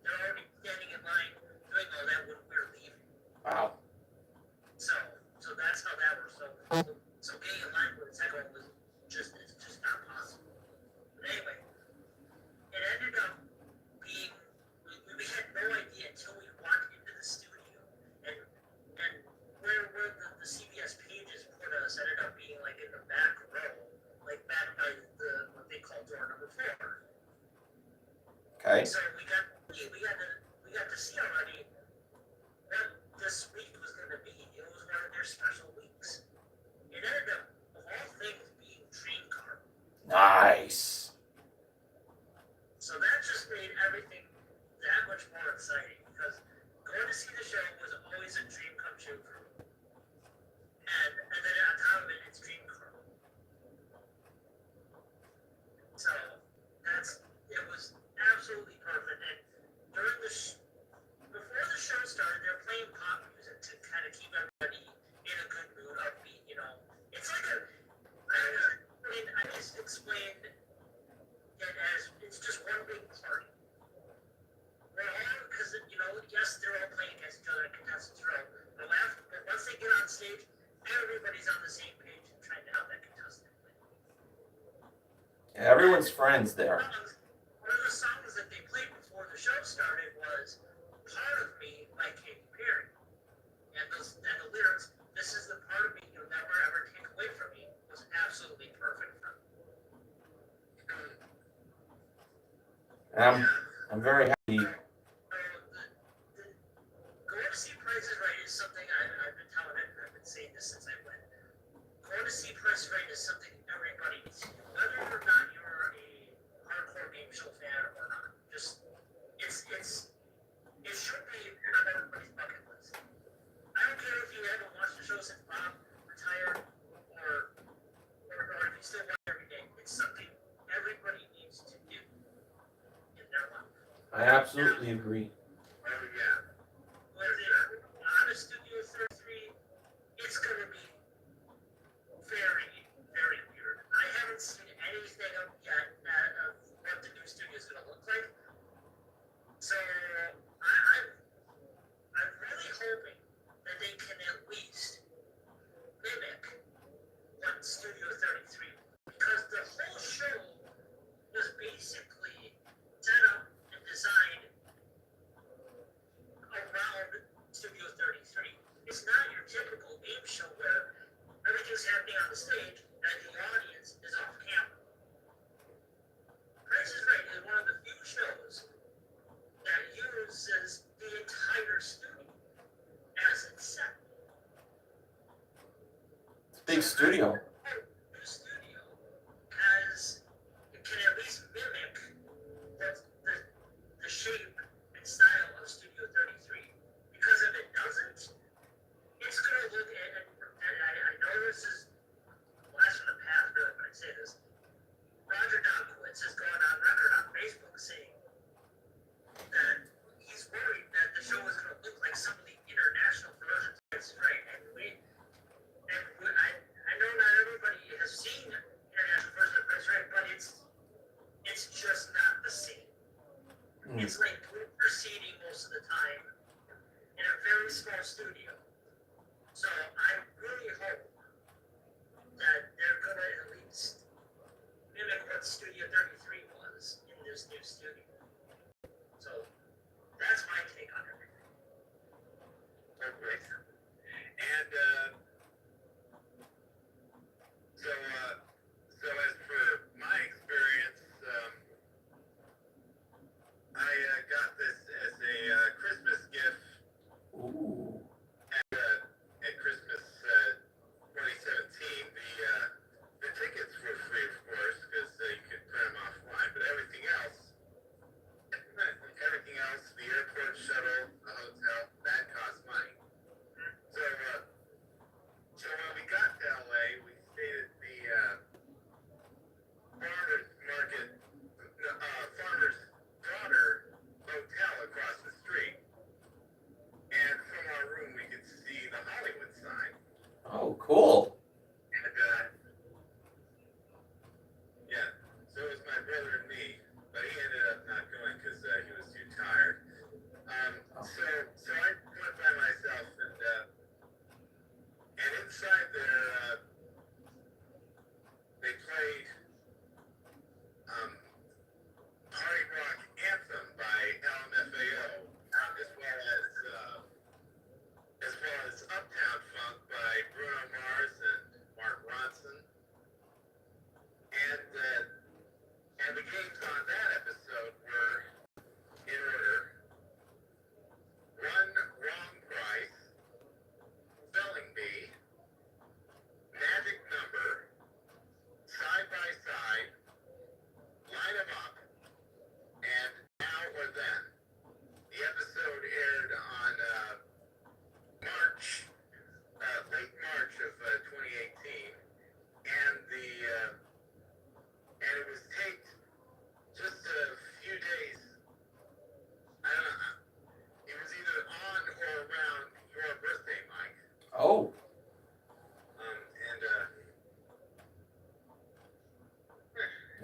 They're already standing in line doing all that when we're leaving. Wow. So that's how that works. So getting in line with the second one was it's just not possible. But anyway, it ended up being we had no idea until we walked into the studio, and where the CBS pages put us ended up being like in the back row, like back by what they call door number 4. Okay. So we got to see already what this week was going to be. It was one of their special weeks. It ended up, of all things, being Dream Car. Nice. So that just made everything that much more exciting, because going to see the show was always a dream come true for me. And then on top of it, it's Dream Car. So it was absolutely perfect. And during before the show started, they were playing pop music to kind of keep everybody in a good mood, upbeat. You know, it's like I just explained it as it's just one big party. We're all, because yes, they're all playing against each other at contestants row. But once they get on stage, everybody's on the same page and trying to help that contestant win. Yeah, everyone's friends there. One of the songs that they played before the show started was "Part of Me" by Katy Perry, and the lyrics, "This is the part of me you'll never ever take away from me," was absolutely perfect for me. I'm very happy. Going to see Price is Right is something I've been telling it, and I've been saying this since I went. Going to see Price is Right is something everybody needs to do, whether or not you're a hardcore game show fan or not. Just it should be on everybody's bucket list. I don't care if you haven't watched the show since Bob retired, or if you still watch every day. It's something everybody needs to do in their life. I absolutely agree. Oh yeah. Whether on a Studio 33, it's going to be very, very weird. I haven't seen anything up yet of what the new studio is going to look like. So I'm really hoping that they can at least mimic what Studio 33, because the whole show was basically set up and designed around Studio 33. It's not your typical game show where everything's happening on the stage and the audience is off camera. Price is Right is one of the few shows that uses the entire studio as its set. It's a big studio. The studio can at least mimic the shape and style of Studio 33. Because if it doesn't, it's going to look at, and I know this is last from the past, really, when I say this. Roger Donkowitz has gone on record on Facebook saying that he's worried that the show is going to look like some of the international versions of Price is Right. I know not everybody has seen international versions of Price is Right, but it's just not the same. It's like group seating most of the time in a very small studio. So I really hope that they're going to at least mimic what Studio 33 was in this new studio. So that's my take on everything. Okay. And so as for my experience,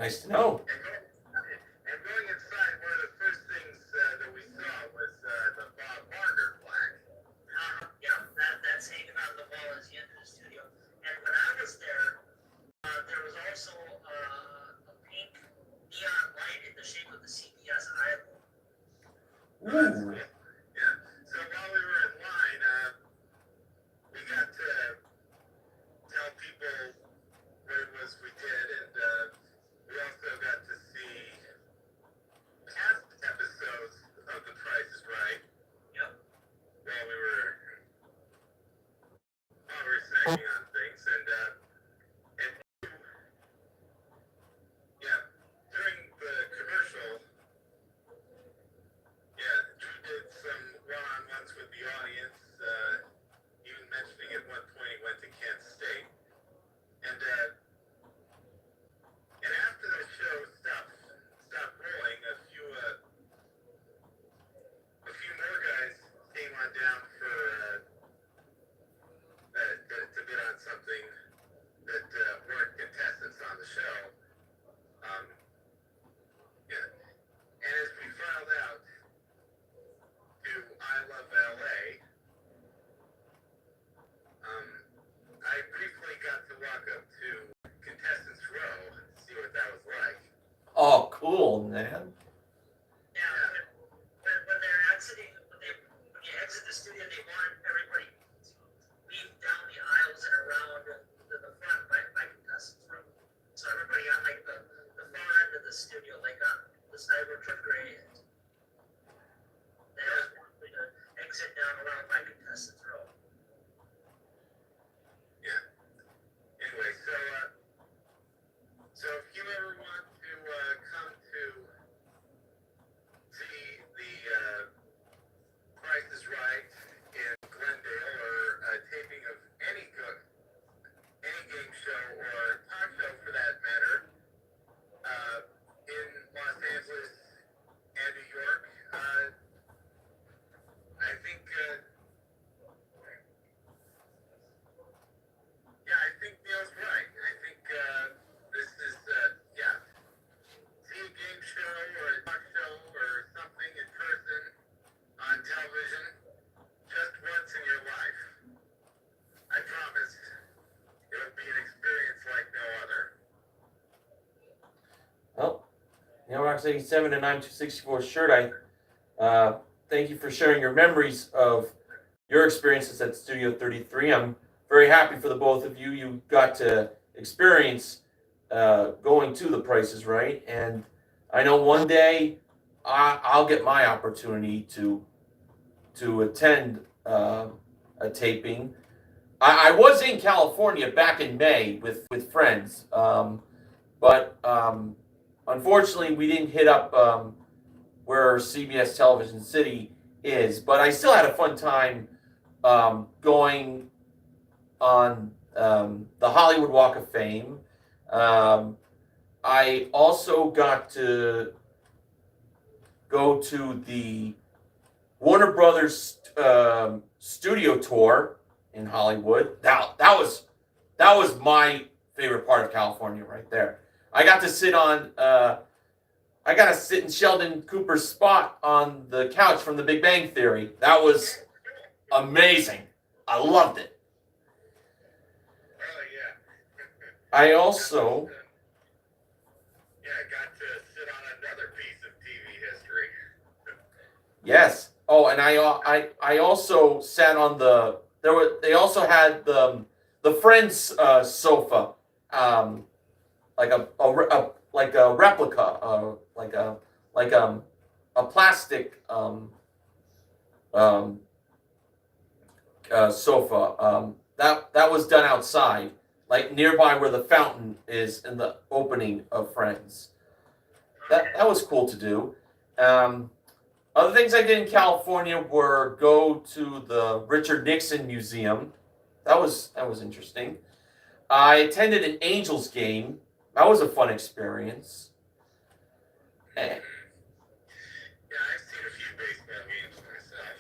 Nice to know. And going inside, one of the first things that we saw was the Bob Barker plaque. Yeah, that's hanging on the wall as you enter the studio. And when I was there, there was also a pink neon light in the shape of the CBS idol. Ooh. Yeah. So while we were in line, we got to tell people what it was we did, and we also got to see past episodes of The Price is Right. Yep. While we were snacking on things, and yeah, during the commercial, yeah, Drew did some one-on-ones with the audience, even mentioning at one point he went to Kansas State, and after the show stopped rolling, a few more guys came on down for to bid on something that weren't contestants on the show. Yeah. And as we filed out to I Love LA, I briefly got to walk up to Contestants Row to see what that was like. Oh, cool, man. Yeah, when they're exiting, when you exit the studio, they want everybody to leave down the aisles and around to the front by contestants room. So everybody on like the far end of the studio, like on the side where Trick Gray is. They ask everybody to exit down around by contestants row. Yeah. Anyway, so if you ever want to come to see the Price is Right in Glendale, or a taping of any game show or talk show for that matter, in Los Angeles and New York, I think I think Neil's right. I think this is, see a game show or a talk show or something in person on television just once in your life. I promise. It'll be an experience like no other. Well, Rocks 87 and 9264 shirt, thank you for sharing your memories of your experiences at Studio 33. I'm very happy for the both of you. You got to experience going to The Price is Right, and I know one day I'll get my opportunity to attend a taping. I was in California back in May with friends, but unfortunately we didn't hit up where CBS Television City is. But I still had a fun time going on the Hollywood Walk of Fame. I also got to go to the Warner Brothers studio tour in Hollywood. That was my favorite part of California right there. I got to sit in Sheldon Cooper's spot on the couch from The Big Bang Theory. That was amazing. I loved it. Oh, yeah. I also... I got to sit on another piece of TV history. Yes. Oh, and I also sat on they also had the Friends sofa, like a replica, like a plastic sofa. That was done outside, like nearby where the fountain is in the opening of Friends. That was cool to do. Other things I did in California were go to the Richard Nixon Museum. That was interesting. I attended an Angels game. That was a fun experience. Yeah, I've seen a few baseball games myself.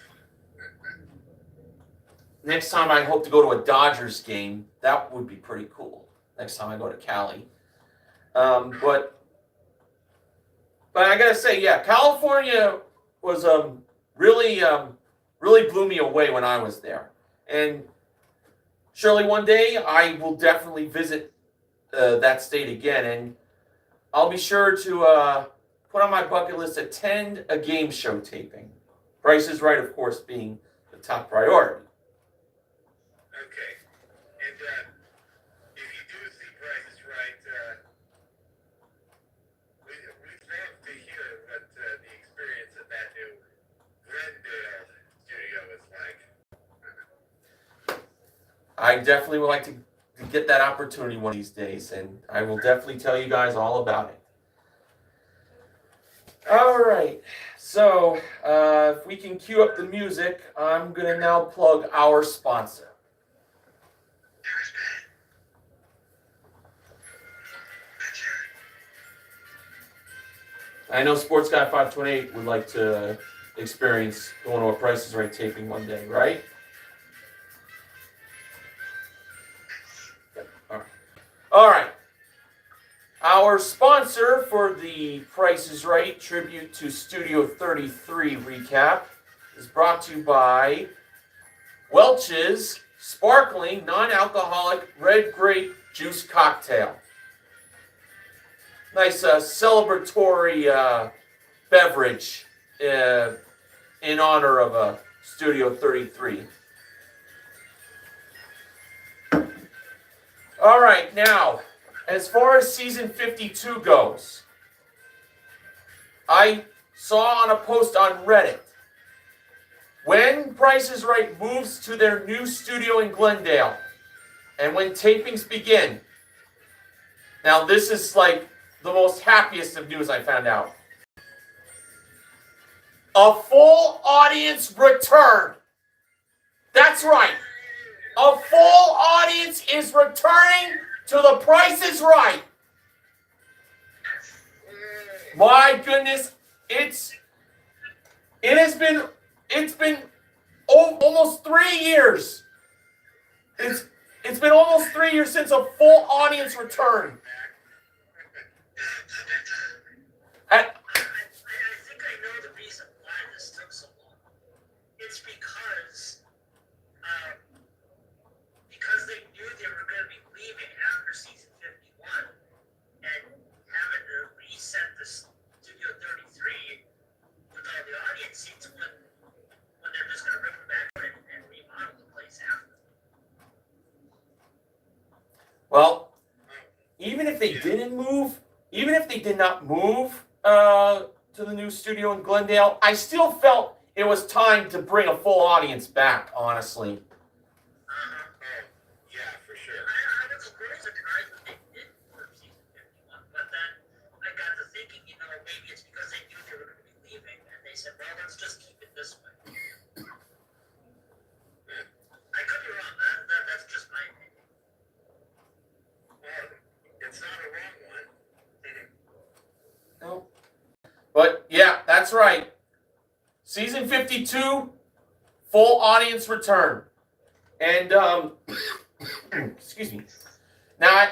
Next time I hope to go to a Dodgers game. That would be pretty cool. Next time I go to Cali. But But I gotta say, yeah, California was really blew me away when I was there. And surely one day I will definitely visit that state again, and I'll be sure to put on my bucket list attend a game show taping. Price is Right, of course, being the top priority. Okay. And if you do see Price is Right, we'd love to hear what the experience of that new Glendale studio is like. I definitely would like to get that opportunity one of these days, and I will definitely tell you guys all about it. All right, so if we can cue up the music, I'm going to now plug our sponsor. I know Sports Guy 528 would like to experience going to a Price is Right taping one day, right? All right. Our sponsor for the Price is Right tribute to Studio 33 recap is brought to you by Welch's Sparkling Non-Alcoholic Red Grape Juice Cocktail. Nice celebratory beverage in honor of Studio 33. All right, now, as far as season 52 goes, I saw on a post on Reddit, when Price is Right moves to their new studio in Glendale, and when tapings begin, now this is like the most happiest of news I found out. A full audience return. That's right. A full audience is returning to The Price is Right. My goodness, it's been almost 3 years. It's been almost 3 years since a full audience return. I think I know the reason why this took so long. It's because they knew they were going to be leaving after season 51 and having to reset the Studio 33 with all the audience seats when they're just going to rip it back and remodel the place after. Well, even if they did not move to the new studio in Glendale, I still felt it was time to bring a full audience back, honestly. Yeah, for sure. I was very surprised that they did for season 51, but then I got to thinking, maybe it's because they knew they were going to be leaving, and they said, well, let's just keep it this way. I could be wrong. That's just my opinion. Well, it's not a wrong one. No. But yeah, that's right. Season 52, full audience return. And excuse me. Now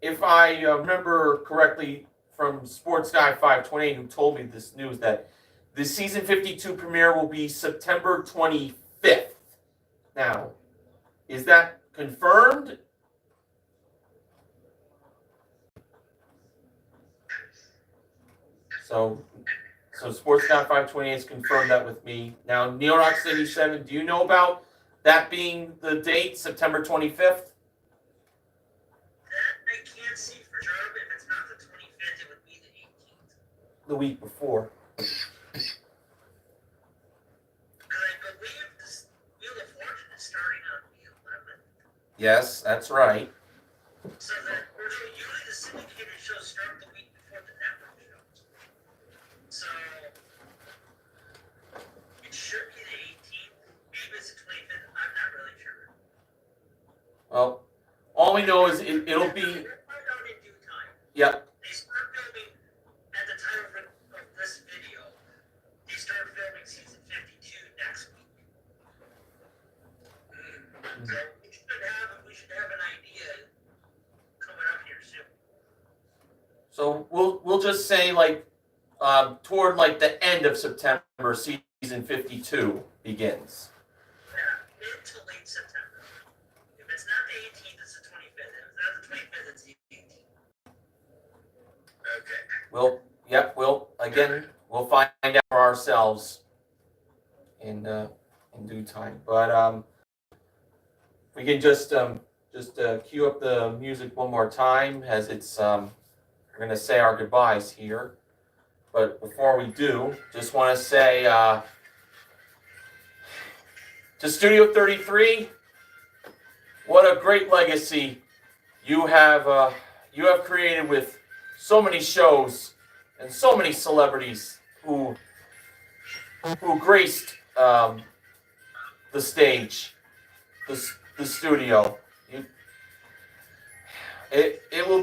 if I remember correctly from Sports Guy 528, who told me this news, that the season 52 premiere will be September 25th. Now, is that confirmed? So Sports Guy 528 has confirmed that with me. Now, Neil Rock City 7, do you know about that being the date, September 25th? That I can't see for sure, but if it's not the 25th, it would be the 18th. The week before. Because I believe this Wheel of Fortune is starting on the 11th. Yes, that's right. So that usually the syndicated shows start the week before the network shows. So it should be the 18th. Maybe it's the 25th. I'm not really sure. Well, all we know is it'll be. We'll find out in due time. Yep. They start filming at the time of this video. They start filming season 52 next week. So we should have an idea coming up here soon. So we'll just say like toward like the end of September, season 52 begins. Yeah, mid to late September. If it's not the 18th, it's the 25th. If it's not the 25th, it's the 18th. Okay. We'll find out for ourselves in due time. But we can just cue up the music one more time as it's we're gonna say our goodbyes here. But before we do, just want to say to Studio 33, what a great legacy you have created with so many shows and so many celebrities who graced the stage, the studio. It will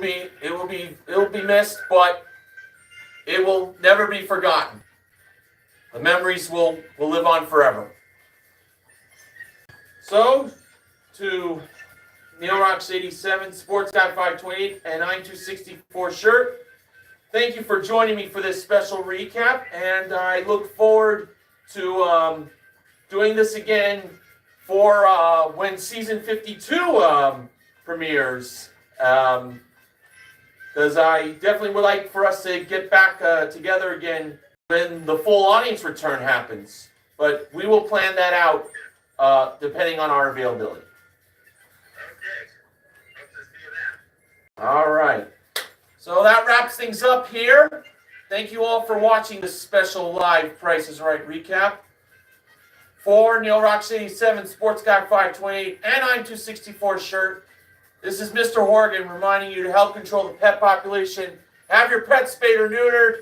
be missed, but it will never be forgotten. The memories will live on forever. So, to Neil Rocks 87, Sports Guy 528, and I'm 264 shirt, thank you for joining me for this special recap, and I look forward to doing this again for when season 52 premieres. Because I definitely would like for us to get back together again when the full audience return happens. But we will plan that out depending on our availability. Okay. Hope to see you then. All right. So that wraps things up here. Thank you all for watching this special live Price is Right recap. For Neil Rocks 87, Sports Guy 528, and I'm 264 shirt. This is Mr. Horgan reminding you to help control the pet population. Have your pet spayed or neutered.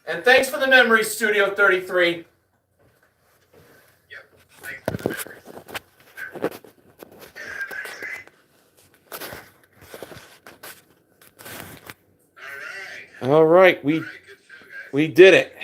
And thanks for the memories, Studio 33. Yep. Thanks for the memories. All right. All right, All right, good show, guys. we did it.